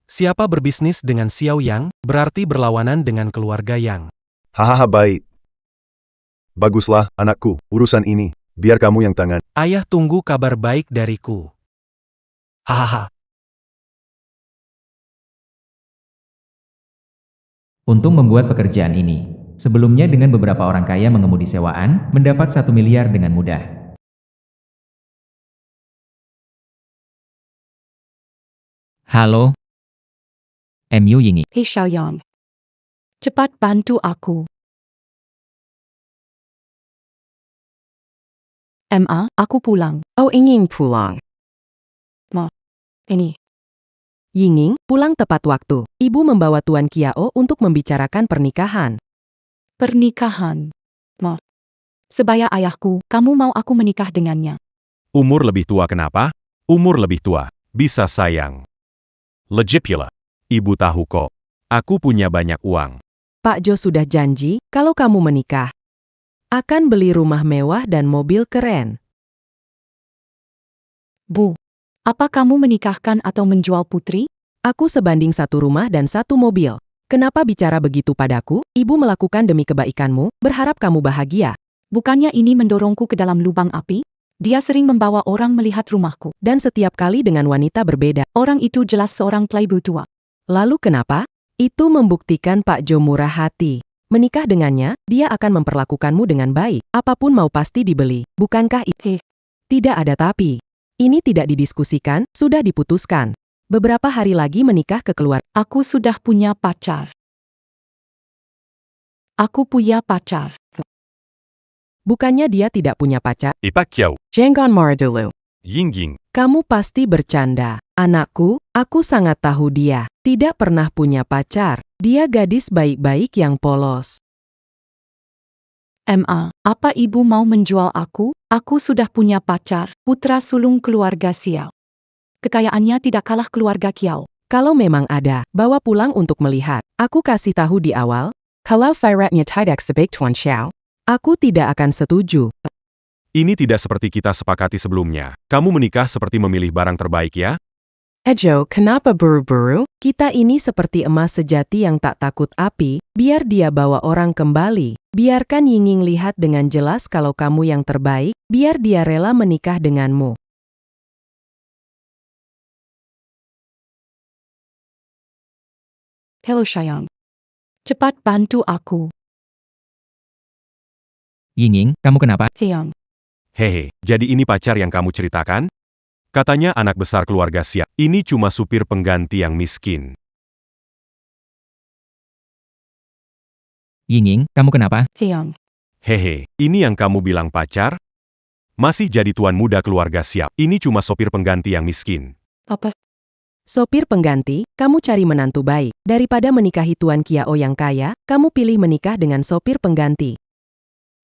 Siapa berbisnis dengan Xiao Yang, berarti berlawanan dengan keluarga Yang. Hahaha, baik. Baguslah, anakku, urusan ini, biar kamu yang tangan. Ayah tunggu kabar baik dariku. Hahaha. Untuk membuat pekerjaan ini, sebelumnya dengan beberapa orang kaya mengemudi sewaan, mendapat 1 miliar dengan mudah. Halo. MU Yingi. Hei Xiaoyang. Cepat bantu aku. Aku pulang. Oh, ingin pulang. Ini. Yinging, pulang tepat waktu. Ibu membawa Tuan Qiao untuk membicarakan pernikahan. Pernikahan. Sebaya ayahku, kamu mau aku menikah dengannya. Umur lebih tua kenapa? Umur lebih tua. Bisa sayang. Legit pula. Ibu tahu kok. Aku punya banyak uang. Pak Jo sudah janji, kalau kamu menikah, akan beli rumah mewah dan mobil keren. Bu, apa kamu menikahkan atau menjual putri? Aku sebanding 1 rumah dan 1 mobil. Kenapa bicara begitu padaku? Ibu melakukan demi kebaikanmu, berharap kamu bahagia. Bukannya ini mendorongku ke dalam lubang api? Dia sering membawa orang melihat rumahku. Dan setiap kali dengan wanita berbeda. Orang itu jelas seorang playboy tua. Lalu kenapa? Itu membuktikan Pak Jo murah hati. Menikah dengannya, dia akan memperlakukanmu dengan baik. Apapun mau pasti dibeli. Bukankah itu? Tidak ada tapi. Ini tidak didiskusikan, sudah diputuskan. Beberapa hari lagi menikah ke keluarga. Aku sudah punya pacar. Aku punya pacar. Bukannya dia tidak punya pacar? Pak Qiao. Jangan marah dulu. Yingying. Kamu pasti bercanda. Anakku, aku sangat tahu dia. Tidak pernah punya pacar. Dia gadis baik-baik yang polos. Apa ibu mau menjual aku? Aku sudah punya pacar, putra sulung keluarga Xiao. Kekayaannya tidak kalah keluarga Kiao. Kalau memang ada, bawa pulang untuk melihat. Aku kasih tahu di awal, kalau syaratnya tidak sebaik Tuan Xiao, aku tidak akan setuju. Ini tidak seperti kita sepakati sebelumnya. Kamu menikah seperti memilih barang terbaik ya? Ejo, kenapa buru-buru? Kita ini seperti emas sejati yang tak takut api, biar dia bawa orang kembali. Biarkan Yinging lihat dengan jelas kalau kamu yang terbaik, biar dia rela menikah denganmu. Hello sayang. Cepat bantu aku. Yinging, kamu kenapa? Sayang. Hehe, jadi ini pacar yang kamu ceritakan? Katanya anak besar keluarga Xiao. Ini cuma supir pengganti yang miskin. Yinging, kamu kenapa? Sayang. Hehe, ini yang kamu bilang pacar? Masih jadi tuan muda keluarga Xiao. Ini cuma sopir pengganti yang miskin. Papa. Sopir pengganti, kamu cari menantu baik. Daripada menikahi Tuan Kiao yang kaya, kamu pilih menikah dengan sopir pengganti.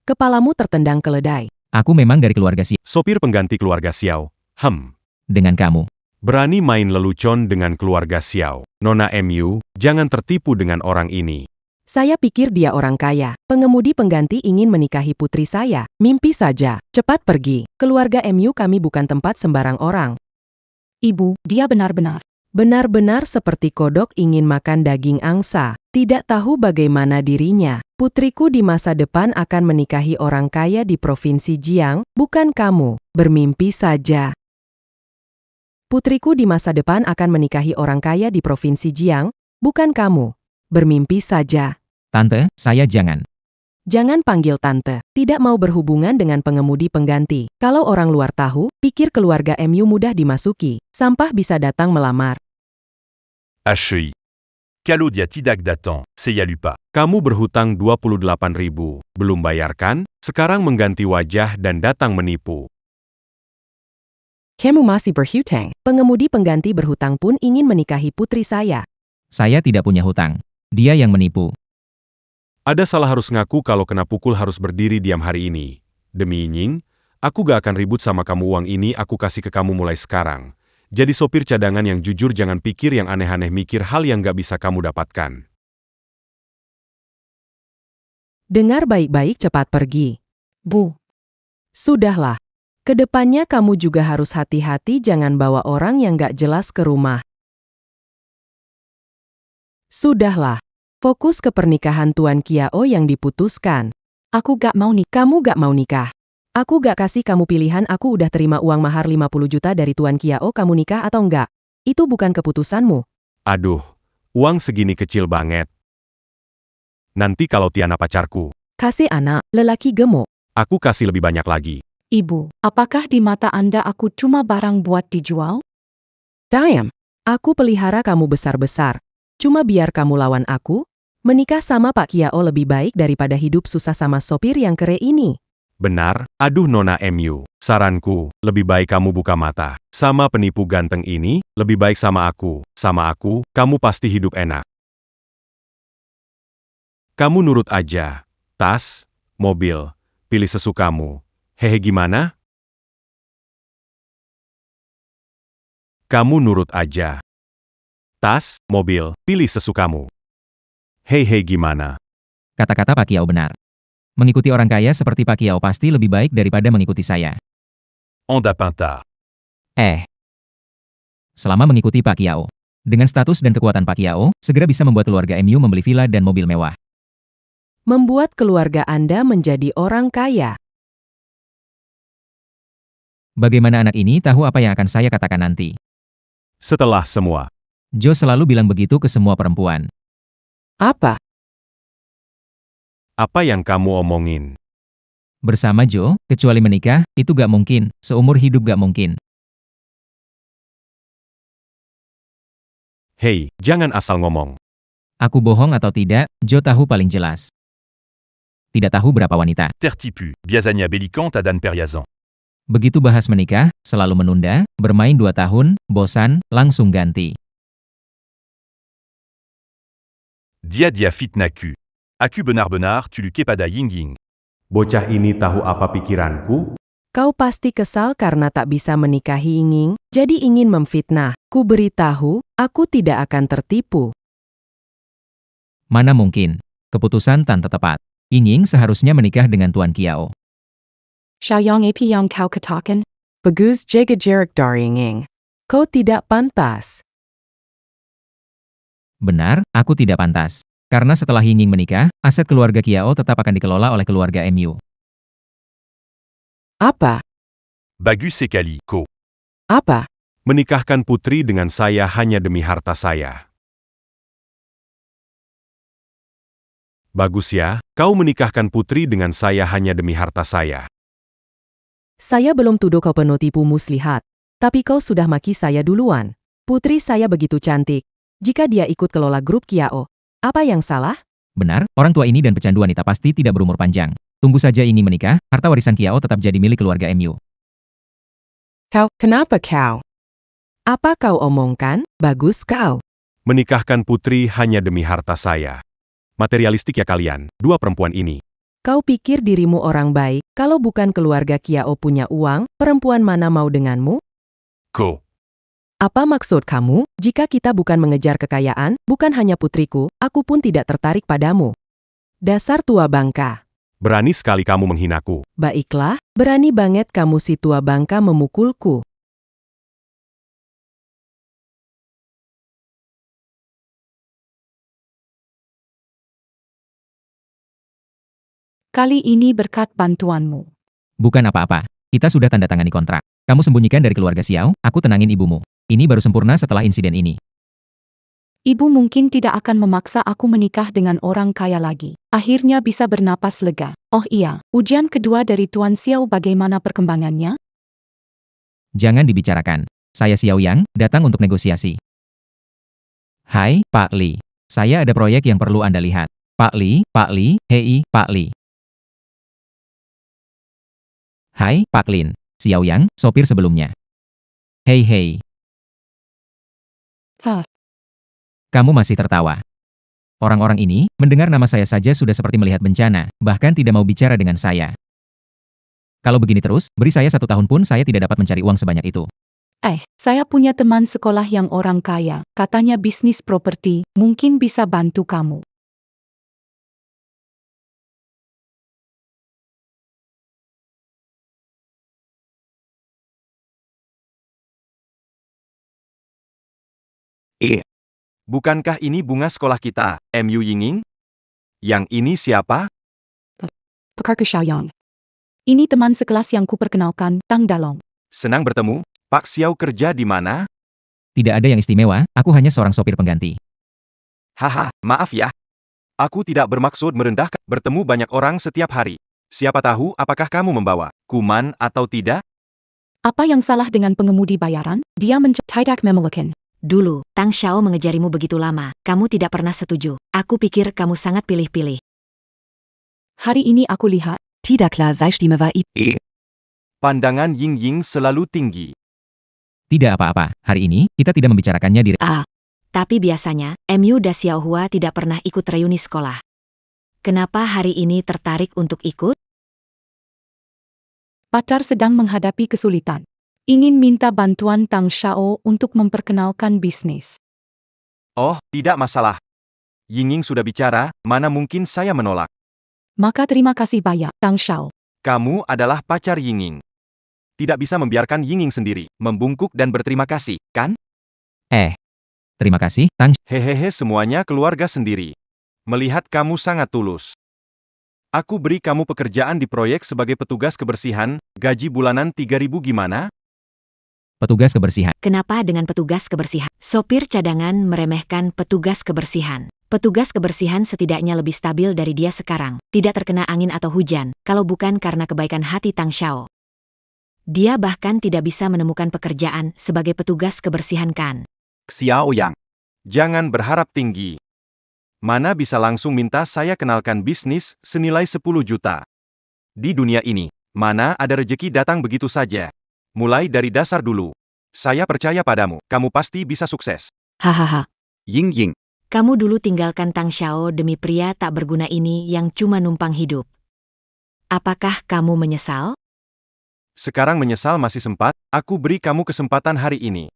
Kepalamu tertendang keledai. Aku memang dari keluarga Xiao. Sopir pengganti keluarga Xiao. Dengan kamu. Berani main lelucon dengan keluarga Xiao. Nona MU, jangan tertipu dengan orang ini. Saya pikir dia orang kaya. Pengemudi pengganti ingin menikahi putri saya. Mimpi saja. Cepat pergi. Keluarga MU kami bukan tempat sembarang orang. Ibu, dia benar-benar. Benar-benar seperti kodok ingin makan daging angsa. Tidak tahu bagaimana dirinya. Putriku di masa depan akan menikahi orang kaya di Provinsi Jiang, bukan kamu. Bermimpi saja. Putriku di masa depan akan menikahi orang kaya di Provinsi Jiang, bukan kamu. Bermimpi saja. Tante, saya jangan. Jangan panggil tante. Tidak mau berhubungan dengan pengemudi pengganti. Kalau orang luar tahu, pikir keluarga MU mudah dimasuki. Sampah bisa datang melamar. HEI. Calodia tidak datang, saya lupa. Kamu berhutang 28.000, belum bayarkan, sekarang mengganti wajah dan datang menipu. Kamu masih berhutang. Pengemudi pengganti berhutang pun ingin menikahi putri saya. Saya tidak punya hutang. Dia yang menipu. Ada salah harus ngaku kalau kena pukul harus berdiri diam hari ini. Demi Yinging, aku gak akan ribut sama kamu, uang ini aku kasih ke kamu mulai sekarang. Jadi sopir cadangan yang jujur, jangan pikir yang aneh-aneh, mikir hal yang gak bisa kamu dapatkan. Dengar baik-baik, cepat pergi. Bu. Sudahlah. Kedepannya kamu juga harus hati-hati, jangan bawa orang yang gak jelas ke rumah. Sudahlah. Fokus ke pernikahan Tuan Kiao yang diputuskan. Aku gak mau nikah. Kamu gak mau nikah. Aku gak kasih kamu pilihan, aku udah terima uang mahar 50 juta dari Tuan Kiao, kamu nikah atau enggak. Itu bukan keputusanmu. Aduh, uang segini kecil banget. Nanti kalau Tiana pacarku. Kasih anak, lelaki gemuk. Aku kasih lebih banyak lagi. Ibu, apakah di mata Anda aku cuma barang buat dijual? Diam. Aku pelihara kamu besar-besar. Cuma biar kamu lawan aku. Menikah sama Pak Kiao lebih baik daripada hidup susah sama sopir yang kere ini. Benar, aduh Nona MU. Saranku, lebih baik kamu buka mata. Sama penipu ganteng ini, lebih baik sama aku. Sama aku, kamu pasti hidup enak. Kamu nurut aja. Tas, mobil, pilih sesukamu. Hehe, gimana? Kamu nurut aja. Tas, mobil, pilih sesukamu. Hei gimana? Kata-kata Pak Kiao benar. Mengikuti orang kaya seperti Pak Kiao pasti lebih baik daripada mengikuti saya. Anda pintar. Selama mengikuti Pak Kiao, dengan status dan kekuatan Pak Kiao, segera bisa membuat keluarga MU membeli villa dan mobil mewah. Membuat keluarga Anda menjadi orang kaya. Bagaimana anak ini tahu apa yang akan saya katakan nanti? Setelah semua. Jo selalu bilang begitu ke semua perempuan. Apa? Apa yang kamu omongin? Bersama Jo, kecuali menikah, itu gak mungkin, seumur hidup gak mungkin. Hei, jangan asal ngomong. Aku bohong atau tidak, Jo tahu paling jelas. Tidak tahu berapa wanita. Tertipu, biasanya Bélicante à Dan Periazan. Begitu bahas menikah, selalu menunda, bermain 2 tahun, bosan, langsung ganti. Dia fitnaku. Aku benar-benar tu lu kepada Yinging. Bocah ini tahu apa pikiranku? Kau pasti kesal karena tak bisa menikahi Ying, jadi ingin memfitnah. Ku beritahu, aku tidak akan tertipu. Mana mungkin. Keputusan tante tepat. Ying seharusnya menikah dengan Tuan Kiao. Xiaoyang apa yang kau katakan? Bagus jaga jarak dari Ying. Kau tidak pantas. Benar, aku tidak pantas. Karena setelah Ying menikah, aset keluarga Kiao tetap akan dikelola oleh keluarga MU. Apa? Bagus sekali, Ko. Apa? Menikahkan putri dengan saya hanya demi harta saya. Bagus ya, kau menikahkan putri dengan saya hanya demi harta saya. Saya belum tuduh kau penipu muslihat. Tapi kau sudah maki saya duluan. Putri saya begitu cantik. Jika dia ikut kelola grup Kiao, apa yang salah? Benar, orang tua ini dan pecandu wanita pasti tidak berumur panjang. Tunggu saja Ying menikah, harta warisan Kiao tetap jadi milik keluarga MU. Kenapa kau? Apa kau omongkan? Bagus kau. Menikahkan putri hanya demi harta saya. Materialistik ya kalian, dua perempuan ini. Kau pikir dirimu orang baik, kalau bukan keluarga Kiao punya uang, perempuan mana mau denganmu? Ko. Apa maksud kamu? Jika kita bukan mengejar kekayaan, bukan hanya putriku, aku pun tidak tertarik padamu. Dasar tua bangka. Berani sekali kamu menghinaku. Baiklah, berani banget kamu si tua bangka memukulku. Kali ini berkat bantuanmu. Bukan apa-apa, kita sudah tanda tangani kontrak. Kamu sembunyikan dari keluarga Xiao, aku tenangin ibumu. Ini baru sempurna setelah insiden ini. Ibu mungkin tidak akan memaksa aku menikah dengan orang kaya lagi. Akhirnya bisa bernapas lega. Oh iya, ujian kedua dari Tuan Xiao bagaimana perkembangannya? Jangan dibicarakan. Saya Xiao Yang, datang untuk negosiasi. Hai, Pak Li. Saya ada proyek yang perlu Anda lihat. Pak Li, hei, Pak Li. Hai, Pak Lin. Xiao Yang, sopir sebelumnya. Hei. Hah, Kamu masih tertawa. Orang-orang ini, mendengar nama saya saja sudah seperti melihat bencana, bahkan tidak mau bicara dengan saya. Kalau begini terus, beri saya 1 tahun pun saya tidak dapat mencari uang sebanyak itu. saya punya teman sekolah yang orang kaya, katanya bisnis properti, mungkin bisa bantu kamu. Bukankah ini bunga sekolah kita, MU Yinging? Yang ini siapa? Pekarku Xiaoyang. Ini teman sekelas yang kuperkenalkan, Tang Dalong. Senang bertemu. Pak Xiao kerja di mana? Tidak ada yang istimewa, aku hanya seorang sopir pengganti. Haha, maaf ya. Aku tidak bermaksud merendahkan. Bertemu banyak orang setiap hari. Siapa tahu apakah kamu membawa kuman atau tidak? Apa yang salah dengan pengemudi bayaran? Dia tidak memelakan. Dulu, Tang Xiao mengejarimu begitu lama, kamu tidak pernah setuju. Aku pikir kamu sangat pilih-pilih. Hari ini aku lihat. Tidaklah sei Stimme war Pandangan Ying selalu tinggi. Tidak apa-apa, hari ini, kita tidak membicarakannya di... Tapi biasanya, MU dan Xiaohua tidak pernah ikut reuni sekolah. Kenapa hari ini tertarik untuk ikut? Pacar sedang menghadapi kesulitan. Ingin minta bantuan Tang Xiao untuk memperkenalkan bisnis. Oh, tidak masalah. Yinging sudah bicara, mana mungkin saya menolak. Maka terima kasih banyak, Tang Xiao. Kamu adalah pacar Yinging. Tidak bisa membiarkan Yinging sendiri, membungkuk dan berterima kasih, kan? Terima kasih, Tang. Hehehe, semuanya keluarga sendiri. Melihat kamu sangat tulus. Aku beri kamu pekerjaan di proyek sebagai petugas kebersihan, gaji bulanan 3.000 gimana? Petugas kebersihan. Kenapa dengan petugas kebersihan? Sopir cadangan meremehkan petugas kebersihan. Petugas kebersihan setidaknya lebih stabil dari dia sekarang, tidak terkena angin atau hujan, kalau bukan karena kebaikan hati Tang Xiao. Dia bahkan tidak bisa menemukan pekerjaan sebagai petugas kebersihan kan. Xiao Yang. Jangan berharap tinggi. Mana bisa langsung minta saya kenalkan bisnis senilai 10 juta. Di dunia ini, mana ada rejeki datang begitu saja. Mulai dari dasar dulu. Saya percaya padamu, kamu pasti bisa sukses. Hahaha. Ying. Kamu dulu tinggalkan Tang Xiao demi pria tak berguna ini yang cuma numpang hidup. Apakah kamu menyesal? Sekarang menyesal masih sempat, aku beri kamu kesempatan hari ini.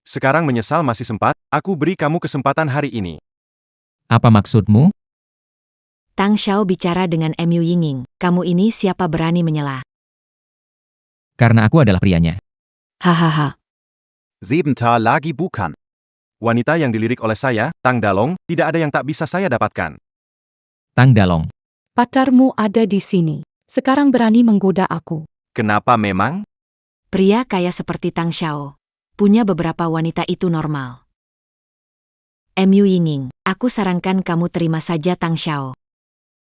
Sekarang menyesal masih sempat, aku beri kamu kesempatan hari ini. Apa maksudmu? Tang Xiao bicara dengan Mu Yingying. Kamu ini siapa berani menyela? Karena aku adalah prianya. Hahaha. Sebentar lagi bukan. Wanita yang dilirik oleh saya, Tang Dalong, tidak ada yang tak bisa saya dapatkan. Tang Dalong. Pacarmu ada di sini. Sekarang berani menggoda aku. Kenapa memang? Pria kaya seperti Tang Xiao. Punya beberapa wanita itu normal. Mu Yingying, aku sarankan kamu terima saja Tang Xiao.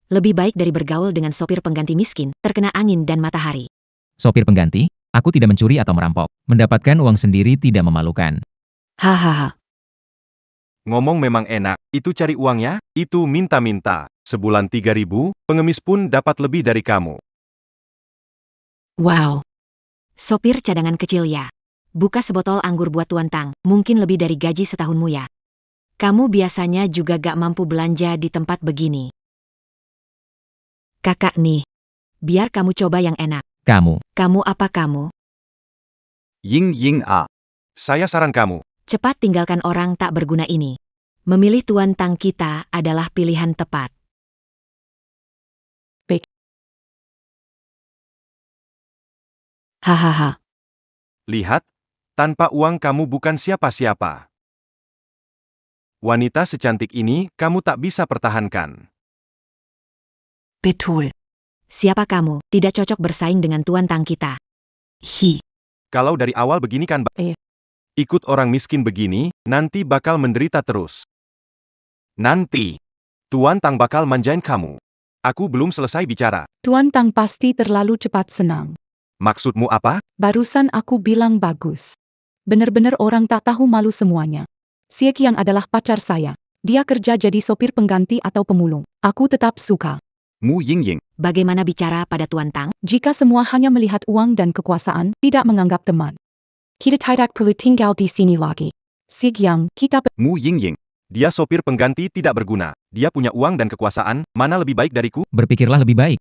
Lebih baik dari bergaul dengan sopir pengganti miskin, terkena angin dan matahari. Sopir pengganti? Aku tidak mencuri atau merampok. Mendapatkan uang sendiri tidak memalukan. Hahaha. Ngomong memang enak, itu cari uangnya, itu minta-minta. Sebulan 3.000, pengemis pun dapat lebih dari kamu. Wow. Sopir cadangan kecil ya. Buka sebotol anggur buat Tuan Tang, mungkin lebih dari gaji setahunmu ya. Kamu biasanya juga gak mampu belanja di tempat begini. Kakak nih. Biar kamu coba yang enak. Kamu. Kamu apa kamu? Ying A. Saya saran kamu. Cepat tinggalkan orang tak berguna ini. Memilih Tuan Tang kita adalah pilihan tepat. Hahaha. Lihat, tanpa uang kamu bukan siapa-siapa. Wanita secantik ini, kamu tak bisa pertahankan. Betul. Siapa kamu? Tidak cocok bersaing dengan Tuan Tang kita. Hi. Kalau dari awal begini kan, ikut orang miskin begini, nanti bakal menderita terus. Nanti, Tuan Tang bakal manjain kamu. Aku belum selesai bicara. Tuan Tang pasti terlalu cepat senang. Maksudmu apa? Barusan aku bilang bagus. Bener-bener orang tak tahu malu semuanya. Si Qiang adalah pacar saya. Dia kerja jadi sopir pengganti atau pemulung. Aku tetap suka. Mu Yingying. Bagaimana bicara pada Tuan Tang? Jika semua hanya melihat uang dan kekuasaan, tidak menganggap teman. Kita tidak perlu tinggal di sini lagi. Si Qiang, kita Mu Yingying. Dia sopir pengganti tidak berguna. Dia punya uang dan kekuasaan, mana lebih baik dariku? Berpikirlah lebih baik.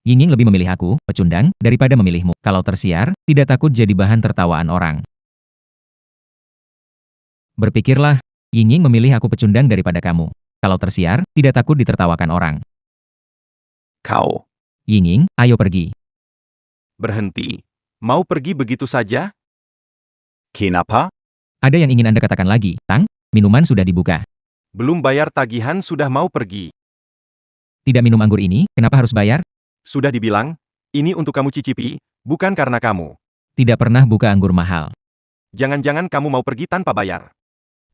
Yingying lebih memilih aku, pecundang, daripada memilihmu. Kalau tersiar, tidak takut jadi bahan tertawaan orang. Berpikirlah, Yingying memilih aku pecundang daripada kamu. Kalau tersiar, tidak takut ditertawakan orang. Kau. Yingying, ayo pergi. Berhenti. Mau pergi begitu saja? Kenapa? Ada yang ingin Anda katakan lagi, Tang? Minuman sudah dibuka. Belum bayar tagihan sudah mau pergi. Tidak minum anggur ini, kenapa harus bayar? Sudah dibilang, ini untuk kamu cicipi, bukan karena kamu. Tidak pernah buka anggur mahal. Jangan-jangan kamu mau pergi tanpa bayar.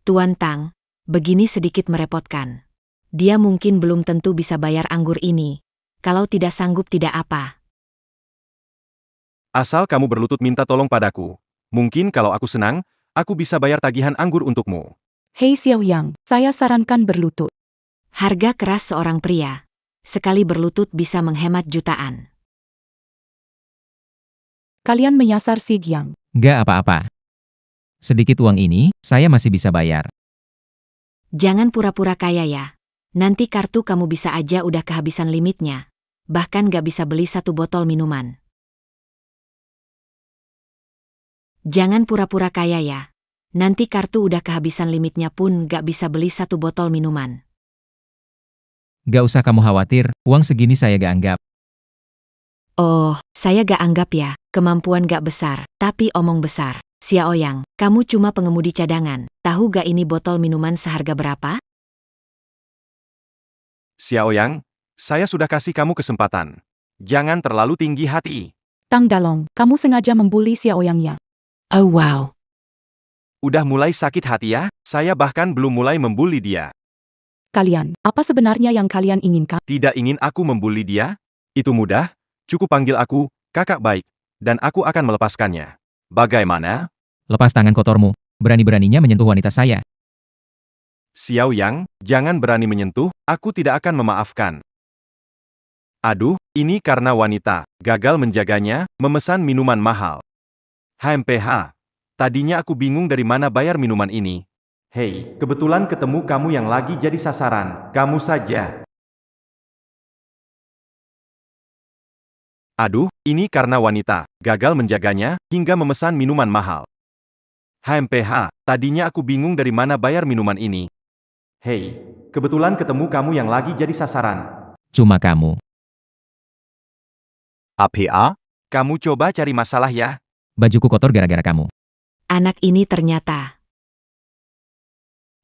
Tuan Tang, begini sedikit merepotkan. Dia mungkin belum tentu bisa bayar anggur ini. Kalau tidak sanggup tidak apa. Asal kamu berlutut minta tolong padaku. Mungkin kalau aku senang, aku bisa bayar tagihan anggur untukmu. Hei Xiao Yang, saya sarankan berlutut. Harga keras seorang pria. Sekali berlutut bisa menghemat jutaan. Kalian menyasar si Qiang. Gak apa-apa. Sedikit uang ini, saya masih bisa bayar. Jangan pura-pura kaya ya. Nanti kartu kamu bisa aja udah kehabisan limitnya. Bahkan gak bisa beli satu botol minuman. Jangan pura-pura kaya ya. Nanti kartu udah kehabisan limitnya pun gak bisa beli satu botol minuman. Gak usah kamu khawatir, uang segini saya gak anggap. Oh, saya gak anggap ya, kemampuan gak besar, tapi omong besar. Xiao Yang, kamu cuma pengemudi cadangan, tahu gak ini botol minuman seharga berapa? Xiao Yang, saya sudah kasih kamu kesempatan. Jangan terlalu tinggi hati. Tang Dalong, kamu sengaja membuli Xiao Yang ya? Oh wow. Udah mulai sakit hati ya, saya bahkan belum mulai membuli dia. Kalian, apa sebenarnya yang kalian inginkan? Tidak ingin aku membuli dia? Itu mudah, cukup panggil aku, kakak baik, dan aku akan melepaskannya. Bagaimana? Lepas tangan kotormu, berani-beraninya menyentuh wanita saya. Xiao Yang, jangan berani menyentuh, aku tidak akan memaafkan. Aduh, ini karena wanita, gagal menjaganya, memesan minuman mahal. HMPH, tadinya aku bingung dari mana bayar minuman ini. Hei, kebetulan ketemu kamu yang lagi jadi sasaran, kamu saja. Aduh, ini karena wanita, gagal menjaganya, hingga memesan minuman mahal. HMPH, tadinya aku bingung dari mana bayar minuman ini. Hei, kebetulan ketemu kamu yang lagi jadi sasaran. Cuma kamu. APA? Kamu coba cari masalah ya. Bajuku kotor gara-gara kamu. Anak ini ternyata.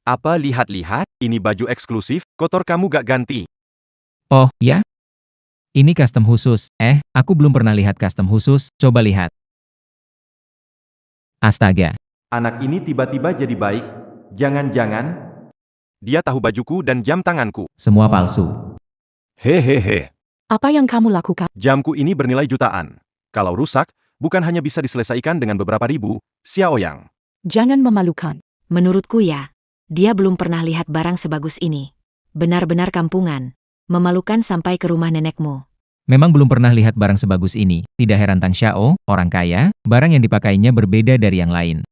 Apa lihat-lihat, ini baju eksklusif, kotor kamu gak ganti. Oh, ya? Ini custom khusus. Aku belum pernah lihat custom khusus, coba lihat. Astaga. Anak ini tiba-tiba jadi baik. Jangan-jangan dia tahu bajuku dan jam tanganku. Semua palsu. Hehehe. Apa yang kamu lakukan? Jamku ini bernilai jutaan. Kalau rusak, bukan hanya bisa diselesaikan dengan beberapa ribu, Xiaoyang. Jangan memalukan. Menurutku ya, dia belum pernah lihat barang sebagus ini. Benar-benar kampungan. Memalukan sampai ke rumah nenekmu. Memang belum pernah lihat barang sebagus ini. Tidak heran Tang Xiao, orang kaya, barang yang dipakainya berbeda dari yang lain.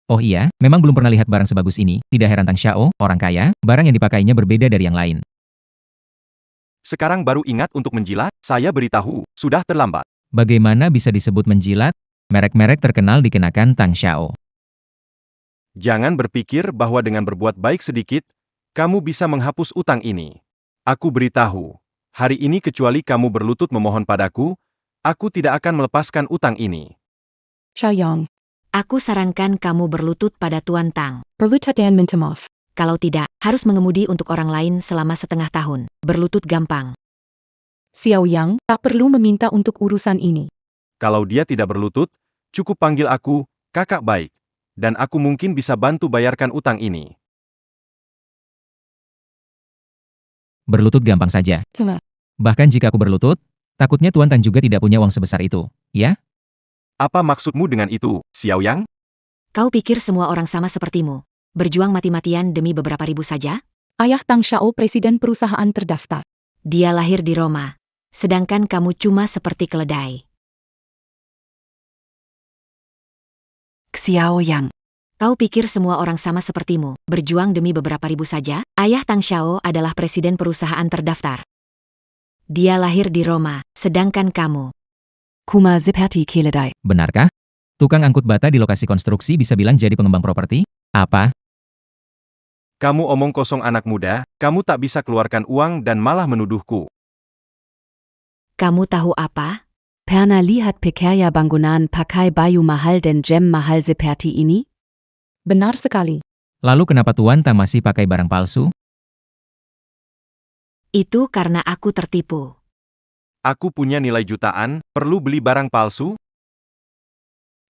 Oh iya, memang belum pernah lihat barang sebagus ini. Tidak heran Tang Xiao, orang kaya, barang yang dipakainya berbeda dari yang lain. Sekarang baru ingat untuk menjilat, saya beritahu, sudah terlambat. Bagaimana bisa disebut menjilat? Merek-merek terkenal dikenakan Tang Xiao. Jangan berpikir bahwa dengan berbuat baik sedikit, kamu bisa menghapus utang ini. Aku beritahu, hari ini kecuali kamu berlutut memohon padaku, aku tidak akan melepaskan utang ini. Xiaoyang, Aku sarankan kamu berlutut pada Tuan Tang. berlutut dan minta maaf. Kalau tidak, harus mengemudi untuk orang lain selama setengah tahun. Berlutut gampang. Xiaoyang, tak perlu meminta untuk urusan ini. Kalau dia tidak berlutut, cukup panggil aku, kakak baik. Dan aku mungkin bisa bantu bayarkan utang ini. Berlutut gampang saja. Cuma, Bahkan jika aku berlutut, takutnya Tuan Tang juga tidak punya uang sebesar itu, ya? Apa maksudmu dengan itu, Xiaoyang? Kau pikir semua orang sama sepertimu? Berjuang mati-matian demi beberapa ribu saja? ayah Tang Xiao presiden perusahaan terdaftar. Dia lahir di Roma. Sedangkan kamu cuma seperti keledai. Xiaoyang. Kau pikir semua orang sama sepertimu, berjuang demi beberapa ribu saja? Ayah Tang Xiao adalah presiden perusahaan terdaftar. Dia lahir di Roma, sedangkan kamu. Kuma seperti keledai. Benarkah? Tukang angkut bata di lokasi konstruksi bisa bilang jadi pengembang properti? Apa? Kamu omong kosong anak muda, kamu tak bisa keluarkan uang dan malah menuduhku. Kamu tahu apa? Pernah lihat pekerja bangunan pakai baju mahal dan gem mahal seperti ini? Benar sekali. Lalu kenapa Tuan Tang masih pakai barang palsu? Itu karena aku tertipu. Aku punya nilai jutaan, perlu beli barang palsu?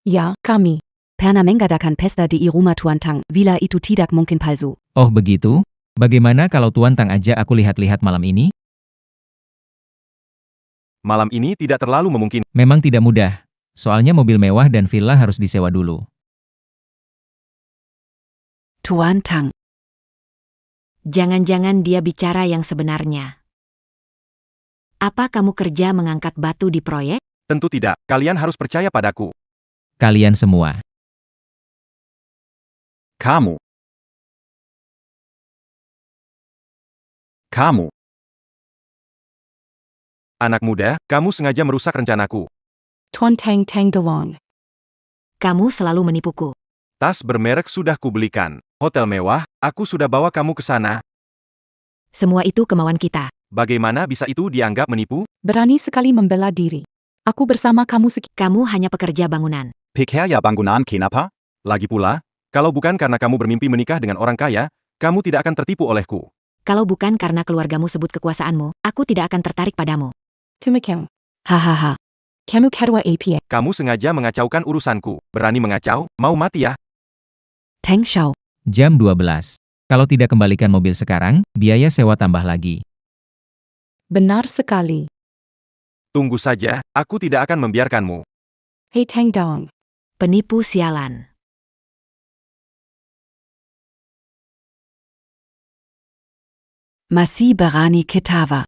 Ya, kami. Pernah mengadakan pesta di rumah Tuan Tang, villa itu tidak mungkin palsu. Oh begitu? Bagaimana kalau Tuan Tang ajak aku lihat-lihat malam ini? Malam ini tidak terlalu memungkinkan. Memang tidak mudah. Soalnya mobil mewah dan villa harus disewa dulu. Tuan Tang. Jangan-jangan dia bicara yang sebenarnya. Apa kamu kerja mengangkat batu di proyek? Tentu tidak, kalian harus percaya padaku. Kalian semua. Kamu. Kamu. Anak muda, kamu sengaja merusak rencanaku. Tuan Tang Tang Delong. Kamu selalu menipuku. Tas bermerek sudah kubelikan. Hotel mewah, aku sudah bawa kamu ke sana. Semua itu kemauan kita. Bagaimana bisa itu dianggap menipu? Berani sekali membela diri. Aku bersama kamu Kamu hanya pekerja bangunan. Pekerja bangunan kenapa? Lagi pula, kalau bukan karena kamu bermimpi menikah dengan orang kaya, kamu tidak akan tertipu olehku. Kalau bukan karena keluargamu sebut kekuasaanmu, aku tidak akan tertarik padamu. Kumikem. Hahaha. Kamu kedua APA. Kamu sengaja mengacaukan urusanku. Berani mengacau, mau mati ya? Tang Xiao. Jam 12. Kalau tidak kembalikan mobil sekarang, biaya sewa tambah lagi. Benar sekali. Tunggu saja, aku tidak akan membiarkanmu. Hei Tang Dong. Penipu sialan. Masih berani ketawa.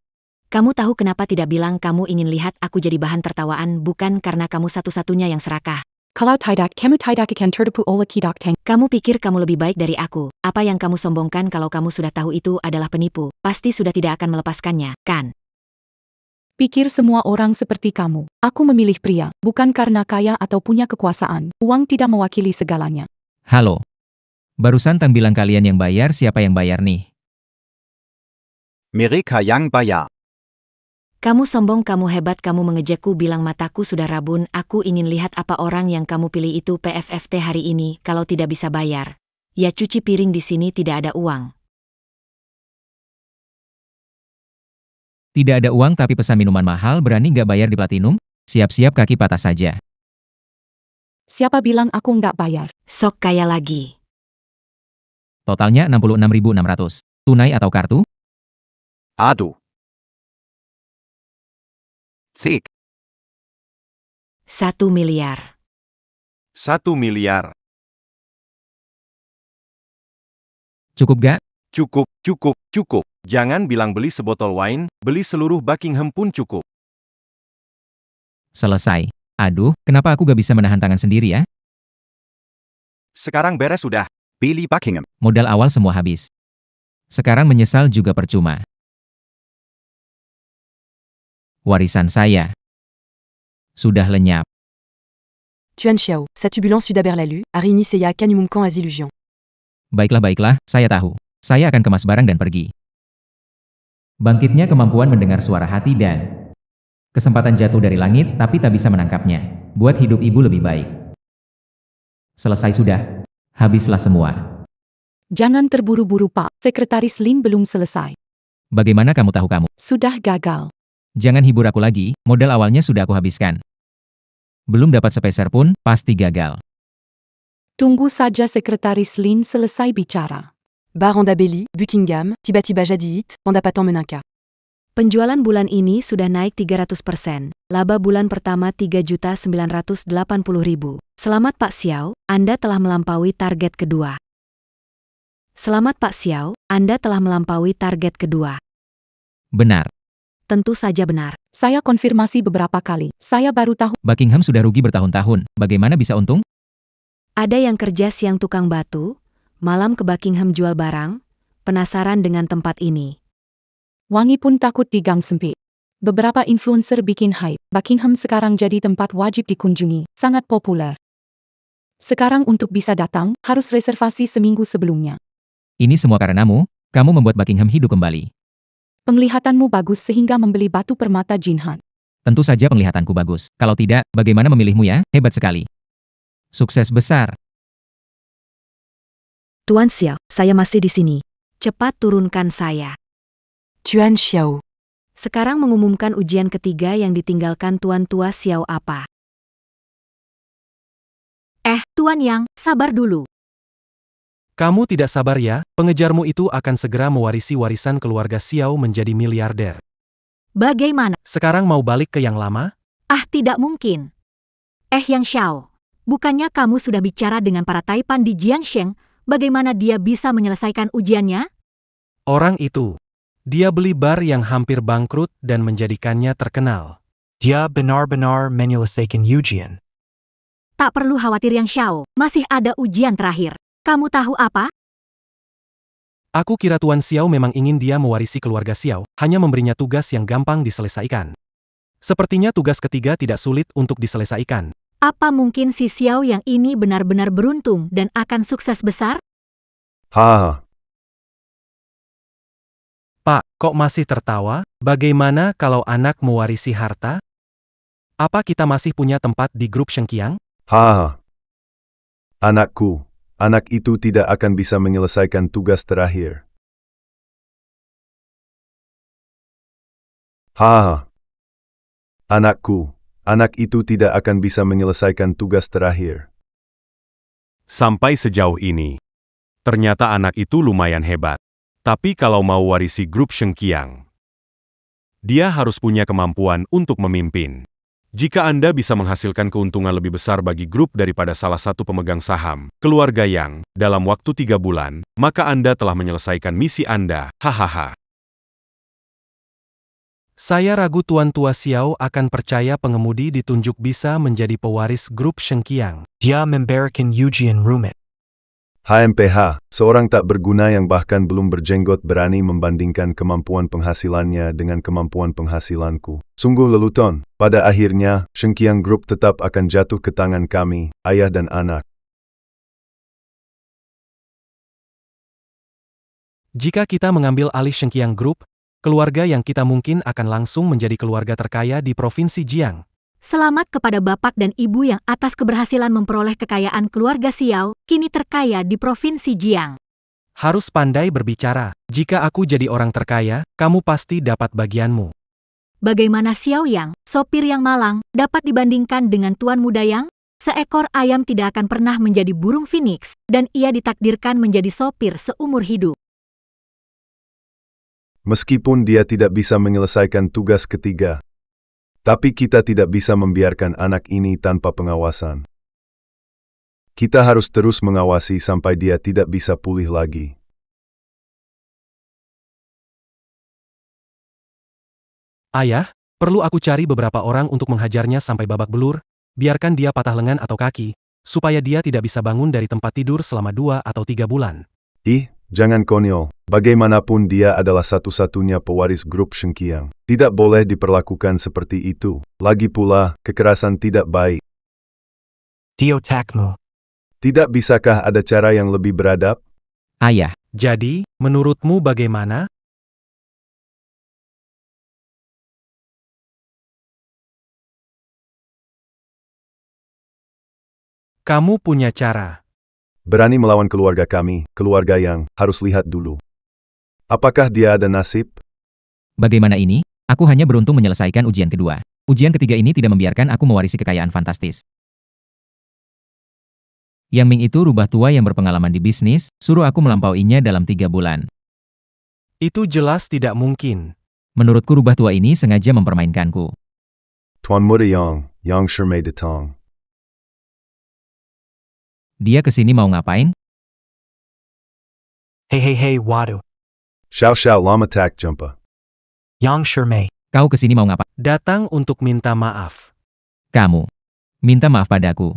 Kamu tahu kenapa tidak bilang kamu ingin lihat aku jadi bahan tertawaan bukan karena kamu satu-satunya yang serakah. Kalau tidak, kamu tidak akan tertipu oleh Kidak Tang. Kamu pikir kamu lebih baik dari aku, Apa yang kamu sombongkan kalau kamu sudah tahu itu adalah penipu, pasti sudah tidak akan melepaskannya, kan? Pikir semua orang seperti kamu. Aku memilih pria, bukan karena kaya atau punya kekuasaan. Uang tidak mewakili segalanya. Halo. Barusan Tang bilang kalian yang bayar, siapa yang bayar nih? Mereka yang bayar. Kamu sombong, kamu hebat, kamu mengejekku, bilang mataku sudah rabun. Aku ingin lihat apa orang yang kamu pilih itu PFFT hari ini, kalau tidak bisa bayar. Ya cuci piring di sini tidak ada uang. Tidak ada uang tapi pesan minuman mahal, berani nggak bayar di Platinum? Siap-siap kaki patah saja. Siapa bilang aku nggak bayar? Sok kaya lagi. Totalnya 66.600. Tunai atau kartu? Aduh. Cek. 1 miliar. 1 miliar. Cukup gak? Cukup, cukup, cukup. Jangan bilang beli sebotol wine, beli seluruh Buckingham pun cukup. Selesai. Aduh, kenapa aku gak bisa menahan tangan sendiri ya? Sekarang beres sudah. Pilih Buckingham. Modal awal semua habis. Sekarang menyesal juga percuma. Warisan saya sudah lenyap. Tuan Xiao, sa turbulence sud Berlalu, Arini Seya Kanumumkan as illusions. Baiklah, saya tahu. Saya akan kemas barang dan pergi. Bangkitnya kemampuan mendengar suara hati dan kesempatan jatuh dari langit tapi tak bisa menangkapnya. Buat hidup ibu lebih baik. Selesai sudah. Habislah semua. Jangan terburu-buru, Pak. Sekretaris Lin belum selesai. Bagaimana kamu tahu kamu Sudah gagal. Jangan hibur aku lagi, modal awalnya sudah aku habiskan. Belum dapat sepeser pun, pasti gagal. Tunggu saja Sekretaris Lin selesai bicara. Bar Andabelli, Buckingham, Tiba-tiba Jadiit, Pendapatan Menangka. Penjualan bulan ini sudah naik 300%. Laba bulan pertama 3.980.000. Selamat Pak Xiao, Anda telah melampaui target kedua. Selamat Pak Xiao, Anda telah melampaui target kedua. Benar. Tentu saja benar. Saya konfirmasi beberapa kali. Saya baru tahu. Buckingham sudah rugi bertahun-tahun. Bagaimana bisa untung? Ada yang kerja siang tukang batu, malam ke Buckingham jual barang, penasaran dengan tempat ini. Wangi pun takut di gang sempit. Beberapa influencer bikin hype. Buckingham sekarang jadi tempat wajib dikunjungi, sangat populer. Sekarang untuk bisa datang, harus reservasi seminggu sebelumnya. Ini semua karenamu, kamu membuat Buckingham hidup kembali. Penglihatanmu bagus sehingga membeli batu permata Jinhan. Tentu saja penglihatanku bagus. Kalau tidak, bagaimana memilihmu ya? Hebat sekali. Sukses besar. Tuan Xiao, saya masih di sini. Cepat turunkan saya. Tuan Xiao. Sekarang mengumumkan ujian ketiga yang ditinggalkan Tuan Tua Xiao apa? Tuan Yang, sabar dulu. Kamu tidak sabar ya? Pengejarmu itu akan segera mewarisi warisan keluarga Xiao menjadi miliarder. Bagaimana? Sekarang mau balik ke yang lama? Tidak mungkin. Yang Xiao, bukannya kamu sudah bicara dengan para Taipan di Jiangsheng, bagaimana dia bisa menyelesaikan ujiannya? Orang itu. Dia beli bar yang hampir bangkrut dan menjadikannya terkenal. Dia benar-benar menyelesaikan ujian. Tak perlu khawatir Yang Xiao, masih ada ujian terakhir. Kamu tahu apa? Aku kira Tuan Xiao memang ingin dia mewarisi keluarga Xiao, hanya memberinya tugas yang gampang diselesaikan. Sepertinya tugas ketiga tidak sulit untuk diselesaikan. Apa mungkin si Xiao yang ini benar-benar beruntung dan akan sukses besar? Haha. Pak, kok masih tertawa? Bagaimana kalau anak mewarisi harta? Apa kita masih punya tempat di grup Shengqiang? Haha. Anakku. Anak itu tidak akan bisa menyelesaikan tugas terakhir. Haha. Anakku, anak itu tidak akan bisa menyelesaikan tugas terakhir. Sampai sejauh ini, ternyata anak itu lumayan hebat. Tapi kalau mau warisi grup Shengqiang, dia harus punya kemampuan untuk memimpin. Jika Anda bisa menghasilkan keuntungan lebih besar bagi grup daripada salah satu pemegang saham, keluarga Yang, dalam waktu 3 bulan, maka Anda telah menyelesaikan misi Anda, hahaha. Saya ragu Tuan Tua Xiao akan percaya pengemudi ditunjuk bisa menjadi pewaris grup Shengqiang. Dia memberikan ujian rumit. HMPH, seorang tak berguna yang bahkan belum berjenggot berani membandingkan kemampuan penghasilannya dengan kemampuan penghasilanku. Sungguh leluton. Pada akhirnya, Shengqiang Group tetap akan jatuh ke tangan kami, ayah dan anak. Jika kita mengambil alih Shengqiang Group, keluarga yang kita mungkin akan langsung menjadi keluarga terkaya di Provinsi Jiang. Selamat kepada Bapak dan Ibu yang atas keberhasilan memperoleh kekayaan keluarga Xiao, kini terkaya di Provinsi Jiang. Harus pandai berbicara. Jika aku jadi orang terkaya, kamu pasti dapat bagianmu. Bagaimana Xiao Yang, sopir yang malang, dapat dibandingkan dengan Tuan Muda Yang? Seekor ayam tidak akan pernah menjadi burung phoenix, dan ia ditakdirkan menjadi sopir seumur hidup. Meskipun dia tidak bisa menyelesaikan tugas ketiga, tapi kita tidak bisa membiarkan anak ini tanpa pengawasan. Kita harus terus mengawasi sampai dia tidak bisa pulih lagi. Ayah, perlu aku cari beberapa orang untuk menghajarnya sampai babak belur, biarkan dia patah lengan atau kaki, supaya dia tidak bisa bangun dari tempat tidur selama 2 atau 3 bulan. Jangan konyol. Bagaimanapun dia adalah satu-satunya pewaris grup Shengqiang. Tidak boleh diperlakukan seperti itu. Lagi pula, kekerasan tidak baik. Dio Takmu. Tidak bisakah ada cara yang lebih beradab? Ayah, Jadi, menurutmu bagaimana? Kamu punya cara. Berani melawan keluarga kami, keluarga yang harus lihat dulu. Apakah dia ada nasib? bagaimana ini? Aku hanya beruntung menyelesaikan ujian kedua. Ujian ketiga ini tidak membiarkan aku mewarisi kekayaan fantastis. Yang Ming itu rubah tua yang berpengalaman di bisnis, suruh aku melampauinya dalam 3 bulan. Itu jelas tidak mungkin. Menurutku rubah tua ini sengaja mempermainkanku. Tuan Muda Yang Shermei Datang. Dia kesini mau ngapain? Hey, waduh. Xiao Lama Tak Jumpa. Yang Shermei. Kau kesini mau ngapain? Datang untuk minta maaf. Kamu. Minta maaf padaku.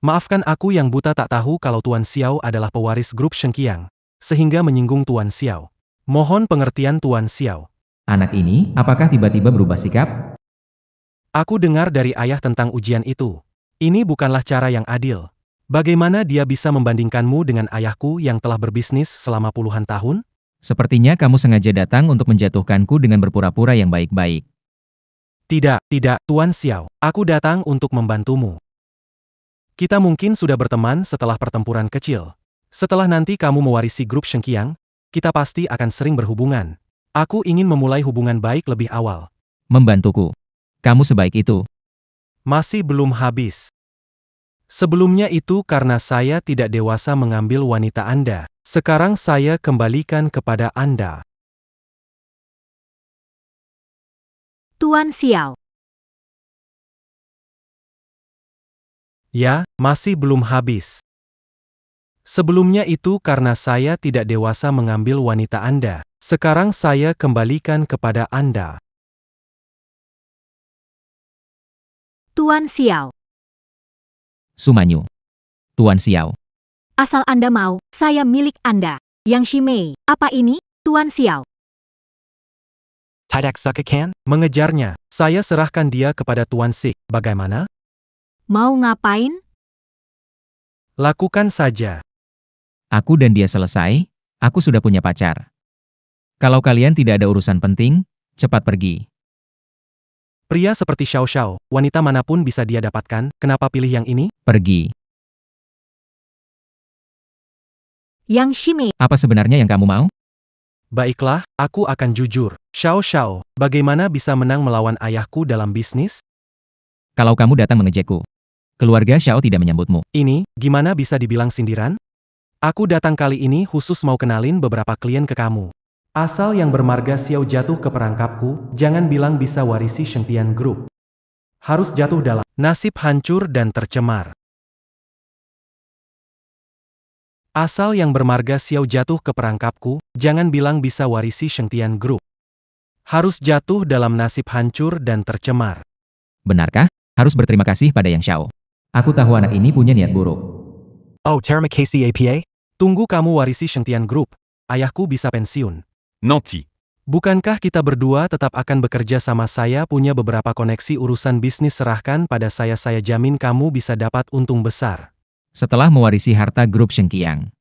Maafkan aku yang buta tak tahu kalau Tuan Xiao adalah pewaris grup Shengqiang, sehingga menyinggung Tuan Xiao. Mohon pengertian Tuan Xiao. Anak ini, apakah tiba-tiba berubah sikap? Aku dengar dari ayah tentang ujian itu. Ini bukanlah cara yang adil. Bagaimana dia bisa membandingkanmu dengan ayahku yang telah berbisnis selama puluhan tahun? Sepertinya kamu sengaja datang untuk menjatuhkanku dengan berpura-pura yang baik-baik. Tidak, Tuan Xiao. Aku datang untuk membantumu. Kita mungkin sudah berteman setelah pertempuran kecil. Setelah nanti kamu mewarisi grup Shengqiang, kita pasti akan sering berhubungan. Aku ingin memulai hubungan baik lebih awal. Membantuku. Kamu sebaik itu. Masih belum habis. Sebelumnya itu karena saya tidak dewasa mengambil wanita Anda. Sekarang saya kembalikan kepada Anda. Tuan Xiao. Ya, masih belum habis. Sebelumnya itu karena saya tidak dewasa mengambil wanita Anda. Sekarang saya kembalikan kepada Anda. Tuan Xiao. Sumanyu. Tuan Xiao. Asal Anda mau, saya milik Anda. Yang Shimei, apa ini, Tuan Xiao? Tidak sukakan? Mengejarnya, saya serahkan dia kepada Tuan Sik. Bagaimana? Mau ngapain? Lakukan saja. Aku dan dia selesai, aku sudah punya pacar. Kalau kalian tidak ada urusan penting, cepat pergi. Pria seperti Xiao, wanita manapun bisa dia dapatkan, kenapa pilih yang ini? Pergi. Yang Shimei. Apa sebenarnya yang kamu mau? Baiklah, aku akan jujur. Xiao, bagaimana bisa menang melawan ayahku dalam bisnis? Kalau kamu datang mengejekku, keluarga Xiao tidak menyambutmu. Ini, gimana bisa dibilang sindiran? Aku datang kali ini khusus mau kenalin beberapa klien ke kamu. Asal yang bermarga Xiao jatuh ke perangkapku, jangan bilang bisa warisi Shengqiang Group. Harus jatuh dalam nasib hancur dan tercemar. Asal yang bermarga Xiao jatuh ke perangkapku, jangan bilang bisa warisi Shengqiang Group. Harus jatuh dalam nasib hancur dan tercemar. Benarkah? Harus berterima kasih pada Yang Xiao. Aku tahu anak ini punya niat buruk. Oh, terima kasih APA? Tunggu kamu warisi Shengtian Group. Ayahku bisa pensiun. Nanti. Bukankah kita berdua tetap akan bekerja sama? Saya punya beberapa koneksi urusan bisnis, serahkan pada saya jamin kamu bisa dapat untung besar. Setelah mewarisi harta grup Shengqiang,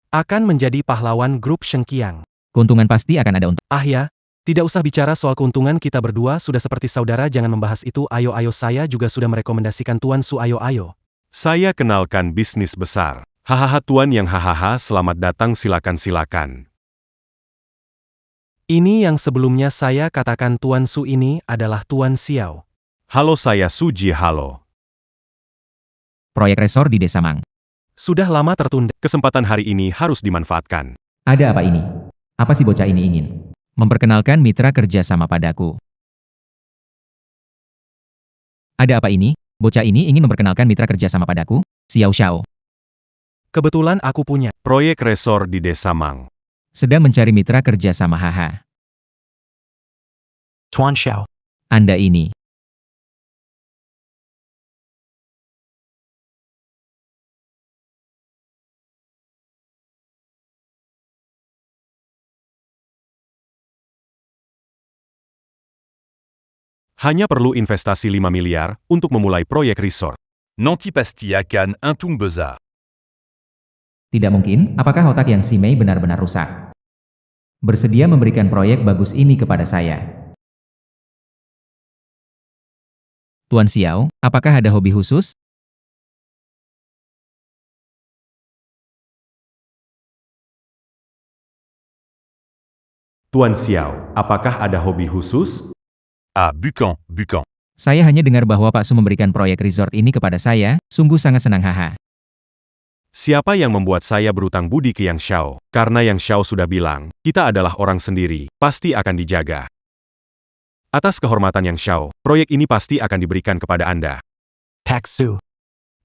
Akan menjadi pahlawan grup Shengqiang. keuntungan pasti akan ada untuk. Ah ya, tidak usah bicara soal keuntungan, kita berdua sudah seperti saudara, jangan membahas itu. Ayo saya juga sudah merekomendasikan Tuan Su, ayo. Saya kenalkan bisnis besar. Hahaha Tuan Yang, hahaha, selamat datang, silakan. Ini yang sebelumnya saya katakan Tuan Su, ini adalah Tuan Xiao. Halo, saya Suji, halo. Proyek resor di Desa Mang. Sudah lama tertunda. Kesempatan hari ini harus dimanfaatkan. Ada apa ini? Apa si bocah ini ingin? Memperkenalkan mitra kerja sama padaku. Ada apa ini? Bocah ini ingin memperkenalkan mitra kerja sama padaku, Xiao Xiao. Kebetulan aku punya. Proyek resor di Desa Mang. Sedang mencari mitra kerja sama, haha. Tuan Xiao. Anda ini. Hanya perlu investasi 5 miliar untuk memulai proyek resort. Nanti pasti akan untung besar. Tidak mungkin, apakah otak yang si Mei benar-benar rusak? Bersedia memberikan proyek bagus ini kepada saya. Tuan Xiao, apakah ada hobi khusus? Tuan Xiao, apakah ada hobi khusus? Ah, Bukan. Saya hanya dengar bahwa Pak Su memberikan proyek resort ini kepada saya, sungguh sangat senang, haha. Siapa yang membuat saya berutang budi ke Yang Xiao? Karena Yang Xiao sudah bilang, kita adalah orang sendiri, pasti akan dijaga. Atas kehormatan Yang Xiao, proyek ini pasti akan diberikan kepada Anda. Pak Su.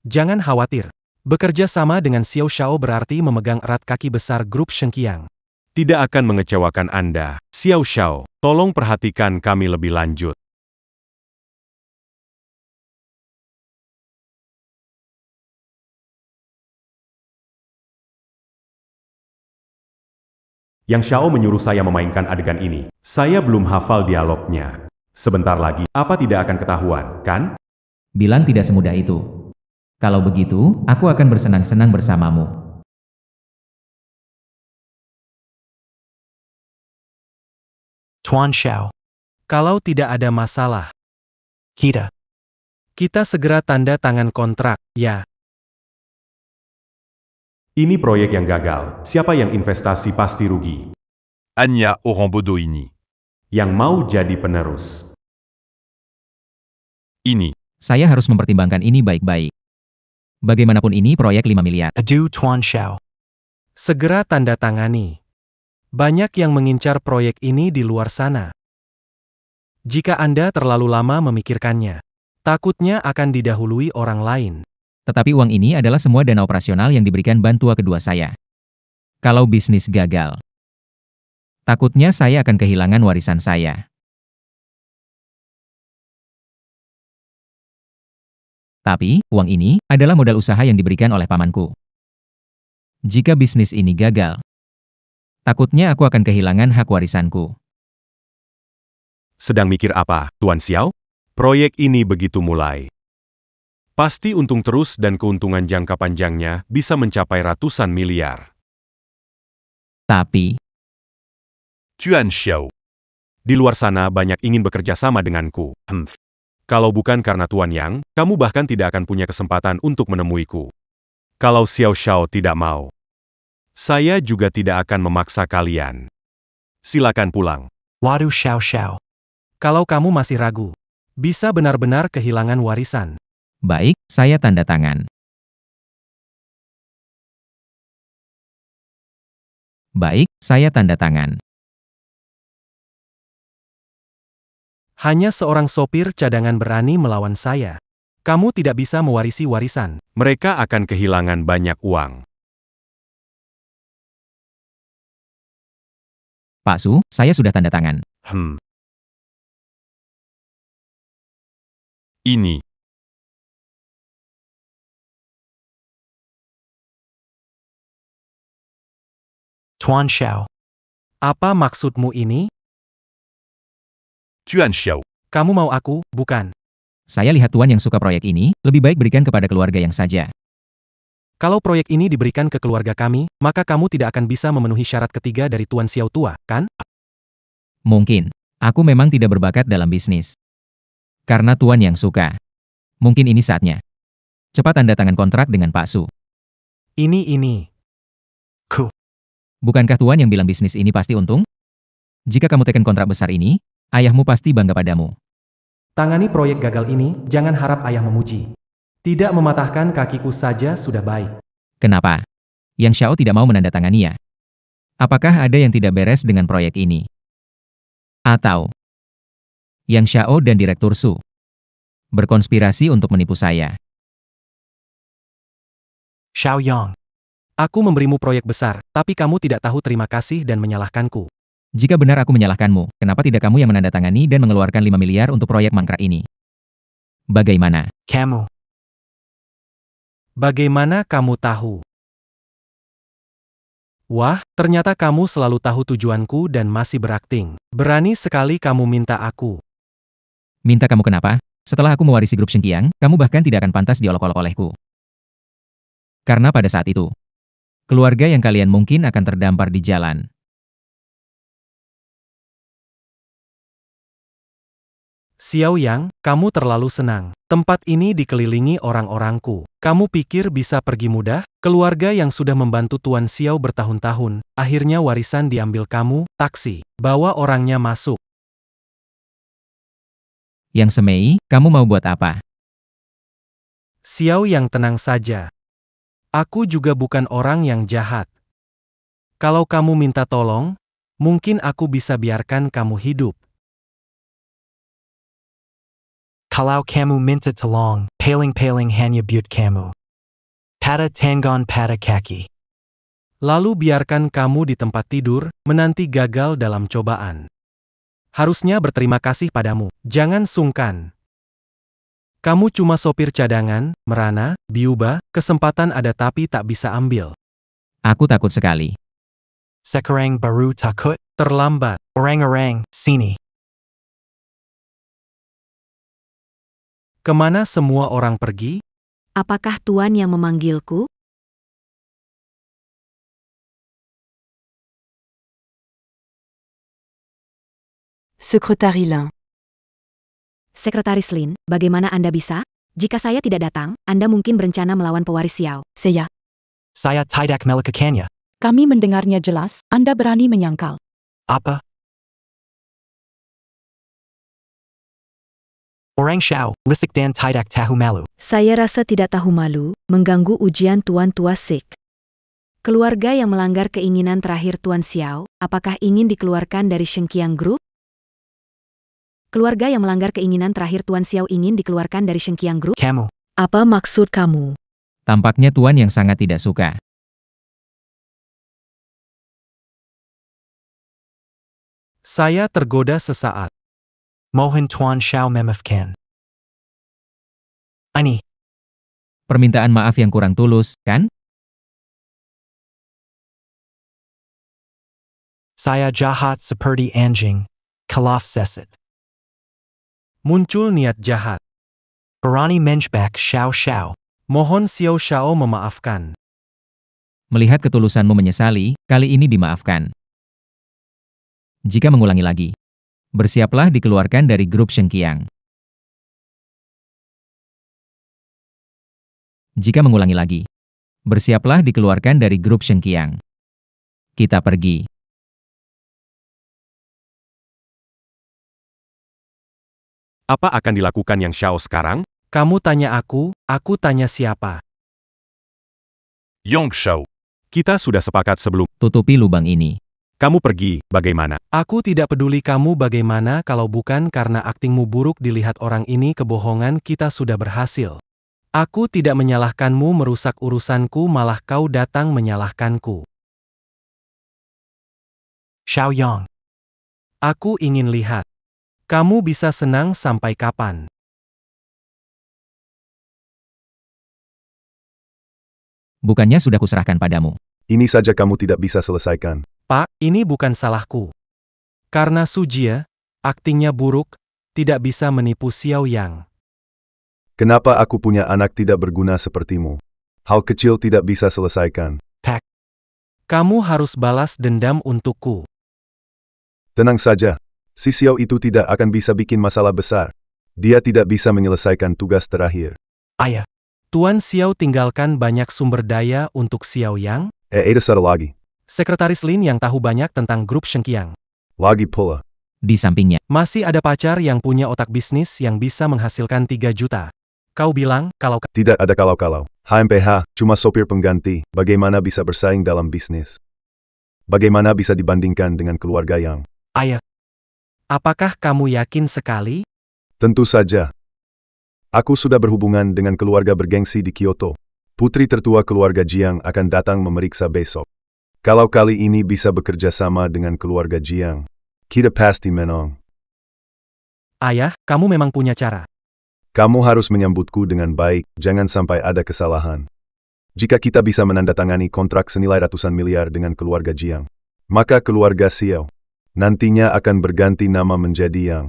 Jangan khawatir. Bekerja sama dengan Xiao Xiao berarti memegang erat kaki besar grup Shengqiang. Tidak akan mengecewakan Anda, Xiao Xiao. Tolong perhatikan kami lebih lanjut. Yang Xiao menyuruh saya memainkan adegan ini. Saya belum hafal dialognya. Sebentar lagi, apa tidak akan ketahuan, kan? Bilang tidak semudah itu. Kalau begitu, aku akan bersenang-senang bersamamu. Tuan Xiao. Kalau tidak ada masalah, Kita segera tanda tangan kontrak, ya. Ini proyek yang gagal. Siapa yang investasi pasti rugi. Anya Orambodo ini. Yang mau jadi penerus. Ini. Saya harus mempertimbangkan ini baik-baik. Bagaimanapun ini proyek 5 miliar. Adieu Tuan Xiao. Segera tanda tangani. Banyak yang mengincar proyek ini di luar sana. Jika Anda terlalu lama memikirkannya, takutnya akan didahului orang lain. Tetapi uang ini adalah semua dana operasional yang diberikan bantua kedua saya. Kalau bisnis gagal, takutnya saya akan kehilangan warisan saya. Tapi, uang ini adalah modal usaha yang diberikan oleh pamanku. Jika bisnis ini gagal, takutnya aku akan kehilangan hak warisanku. Sedang mikir apa, Tuan Xiao? Proyek ini begitu mulai. Pasti untung terus dan keuntungan jangka panjangnya bisa mencapai ratusan miliar. Tapi, Tuan Xiao. Di luar sana banyak ingin bekerja sama denganku. Kalau bukan karena Tuan Yang, kamu bahkan tidak akan punya kesempatan untuk menemuiku. Kalau Xiao Xiao tidak mau, saya juga tidak akan memaksa kalian. Silakan pulang. Waduh Xiao. Kalau kamu masih ragu, bisa benar-benar kehilangan warisan. baik, saya tanda tangan. Baik, saya tanda tangan. Hanya seorang sopir cadangan berani melawan saya. Kamu tidak bisa mewarisi warisan. Mereka akan kehilangan banyak uang. Pak Su, saya sudah tanda tangan. Ini. Tuan Xiao. Apa maksudmu ini? Tuan Xiao. Kamu mau aku, bukan? Saya lihat Tuan yang suka proyek ini, lebih baik berikan kepada keluarga yang saja. Kalau proyek ini diberikan ke keluarga kami, maka kamu tidak akan bisa memenuhi syarat ketiga dari Tuan Xiao tua, kan? Mungkin. Aku memang tidak berbakat dalam bisnis. Karena Tuan yang suka. Mungkin ini saatnya. Cepat tanda tangan kontrak dengan Pak Su. Ini. Bukankah Tuan yang bilang bisnis ini pasti untung? Jika kamu tekan kontrak besar ini, ayahmu pasti bangga padamu. Tangani proyek gagal ini, jangan harap ayah memuji. Tidak mematahkan kakiku saja sudah baik. Kenapa? Yang Xiao tidak mau menandatanganinya. Apakah ada yang tidak beres dengan proyek ini? Atau Yang Xiao dan Direktur Su berkonspirasi untuk menipu saya. Xiao Yang. Aku memberimu proyek besar, tapi kamu tidak tahu terima kasih dan menyalahkanku. Jika benar aku menyalahkanmu, kenapa tidak kamu yang menandatangani dan mengeluarkan 5 miliar untuk proyek mangkrak ini? Bagaimana? Kamu. Bagaimana kamu tahu? Wah, ternyata kamu selalu tahu tujuanku dan masih berakting. Berani sekali kamu minta aku. Minta kamu kenapa? Setelah aku mewarisi grup Shengqiang, kamu bahkan tidak akan pantas diolok-olok olehku. Karena pada saat itu, keluarga yang kalian mungkin akan terdampar di jalan. Xiao Yang, kamu terlalu senang. Tempat ini dikelilingi orang-orangku. Kamu pikir bisa pergi mudah? Keluarga yang sudah membantu Tuan Xiao bertahun-tahun, akhirnya warisan diambil kamu, taksi. Bawa orangnya masuk. Yang Semei, kamu mau buat apa? Xiao Yang tenang saja. Aku juga bukan orang yang jahat. Kalau kamu minta tolong, mungkin aku bisa biarkan kamu hidup. Kalau kamu minta tolong, paling hanya buat kamu. Pada tangan pada kaki. Lalu biarkan kamu di tempat tidur, menanti gagal dalam cobaan. Harusnya berterima kasih padamu. Jangan sungkan. Kamu cuma sopir cadangan, merana, biuba, kesempatan ada tapi tak bisa ambil. Aku takut sekali. Sekarang baru takut. Terlambat. Orang-orang, sini. Kemana semua orang pergi? Apakah Tuan yang memanggilku? Sekretari Lin. Sekretaris Lin, bagaimana Anda bisa? Jika saya tidak datang, Anda mungkin berencana melawan pewaris Xiao. Saya. Saya tidak melakukannya. Kami mendengarnya jelas, Anda berani menyangkal. Apa? Orang Xiao, lisik dan tidak tahu malu. Saya rasa tidak tahu malu, mengganggu ujian Tuan Tua Sik. Keluarga yang melanggar keinginan terakhir Tuan Xiao, apakah ingin dikeluarkan dari Shengqiang Group? Keluarga yang melanggar keinginan terakhir Tuan Xiao ingin dikeluarkan dari Shengqiang Group? Kamu. Apa maksud kamu? Tampaknya Tuan yang sangat tidak suka. Saya tergoda sesaat. Mohon Tuan Xiao memaafkan. Ani. Permintaan maaf yang kurang tulus, kan? Saya jahat seperti anjing. Kalaf seset. Muncul niat jahat. Berani menjebak Xiao Xiao. Mohon Xiao Xiao memaafkan. Melihat ketulusanmu menyesali, kali ini dimaafkan. Jika mengulangi lagi, bersiaplah dikeluarkan dari grup Shengqiang. Jika mengulangi lagi, bersiaplah dikeluarkan dari grup Shengqiang. Kita pergi. Apa akan dilakukan Yang Xiao sekarang? Kamu tanya aku tanya siapa? Yang Xiao. Kita sudah sepakat sebelum Tutupi lubang ini. kamu pergi, bagaimana? Aku tidak peduli kamu bagaimana kalau bukan karena aktingmu buruk dilihat orang ini kebohongan kita sudah berhasil. Aku tidak menyalahkanmu merusak urusanku malah kau datang menyalahkanku. Xiao Yang. Aku ingin lihat. Kamu bisa senang sampai kapan? Bukannya sudah kuserahkan padamu. Ini saja kamu tidak bisa selesaikan. Pak, ini bukan salahku. Karena Sujie, aktingnya buruk, tidak bisa menipu Xiao Yang. Kenapa aku punya anak tidak berguna sepertimu? Hal kecil tidak bisa selesaikan. Tak. Kamu harus balas dendam untukku. Tenang saja. Si Xiao itu tidak akan bisa bikin masalah besar. Dia tidak bisa menyelesaikan tugas terakhir. Ayah, Tuan Xiao tinggalkan banyak sumber daya untuk Xiao Yang? Ada satu lagi. Sekretaris Lin yang tahu banyak tentang grup Shengqiang. Lagi pula. Di sampingnya, Masih ada pacar yang punya otak bisnis yang bisa menghasilkan 3 juta. Kau bilang, kalau Tidak ada kalau-kalau. HMPH, cuma sopir pengganti, bagaimana bisa bersaing dalam bisnis? Bagaimana bisa dibandingkan dengan keluarga Yang? Ayah, apakah kamu yakin sekali? Tentu saja. Aku sudah berhubungan dengan keluarga bergengsi di Kyoto. Putri tertua keluarga Jiang akan datang memeriksa besok. Kalau kali ini bisa bekerja sama dengan keluarga Jiang, kita pasti menang. Ayah, kamu memang punya cara. Kamu harus menyambutku dengan baik, jangan sampai ada kesalahan. Jika kita bisa menandatangani kontrak senilai ratusan miliar dengan keluarga Jiang, maka keluarga Xiao nantinya akan berganti nama menjadi Yang.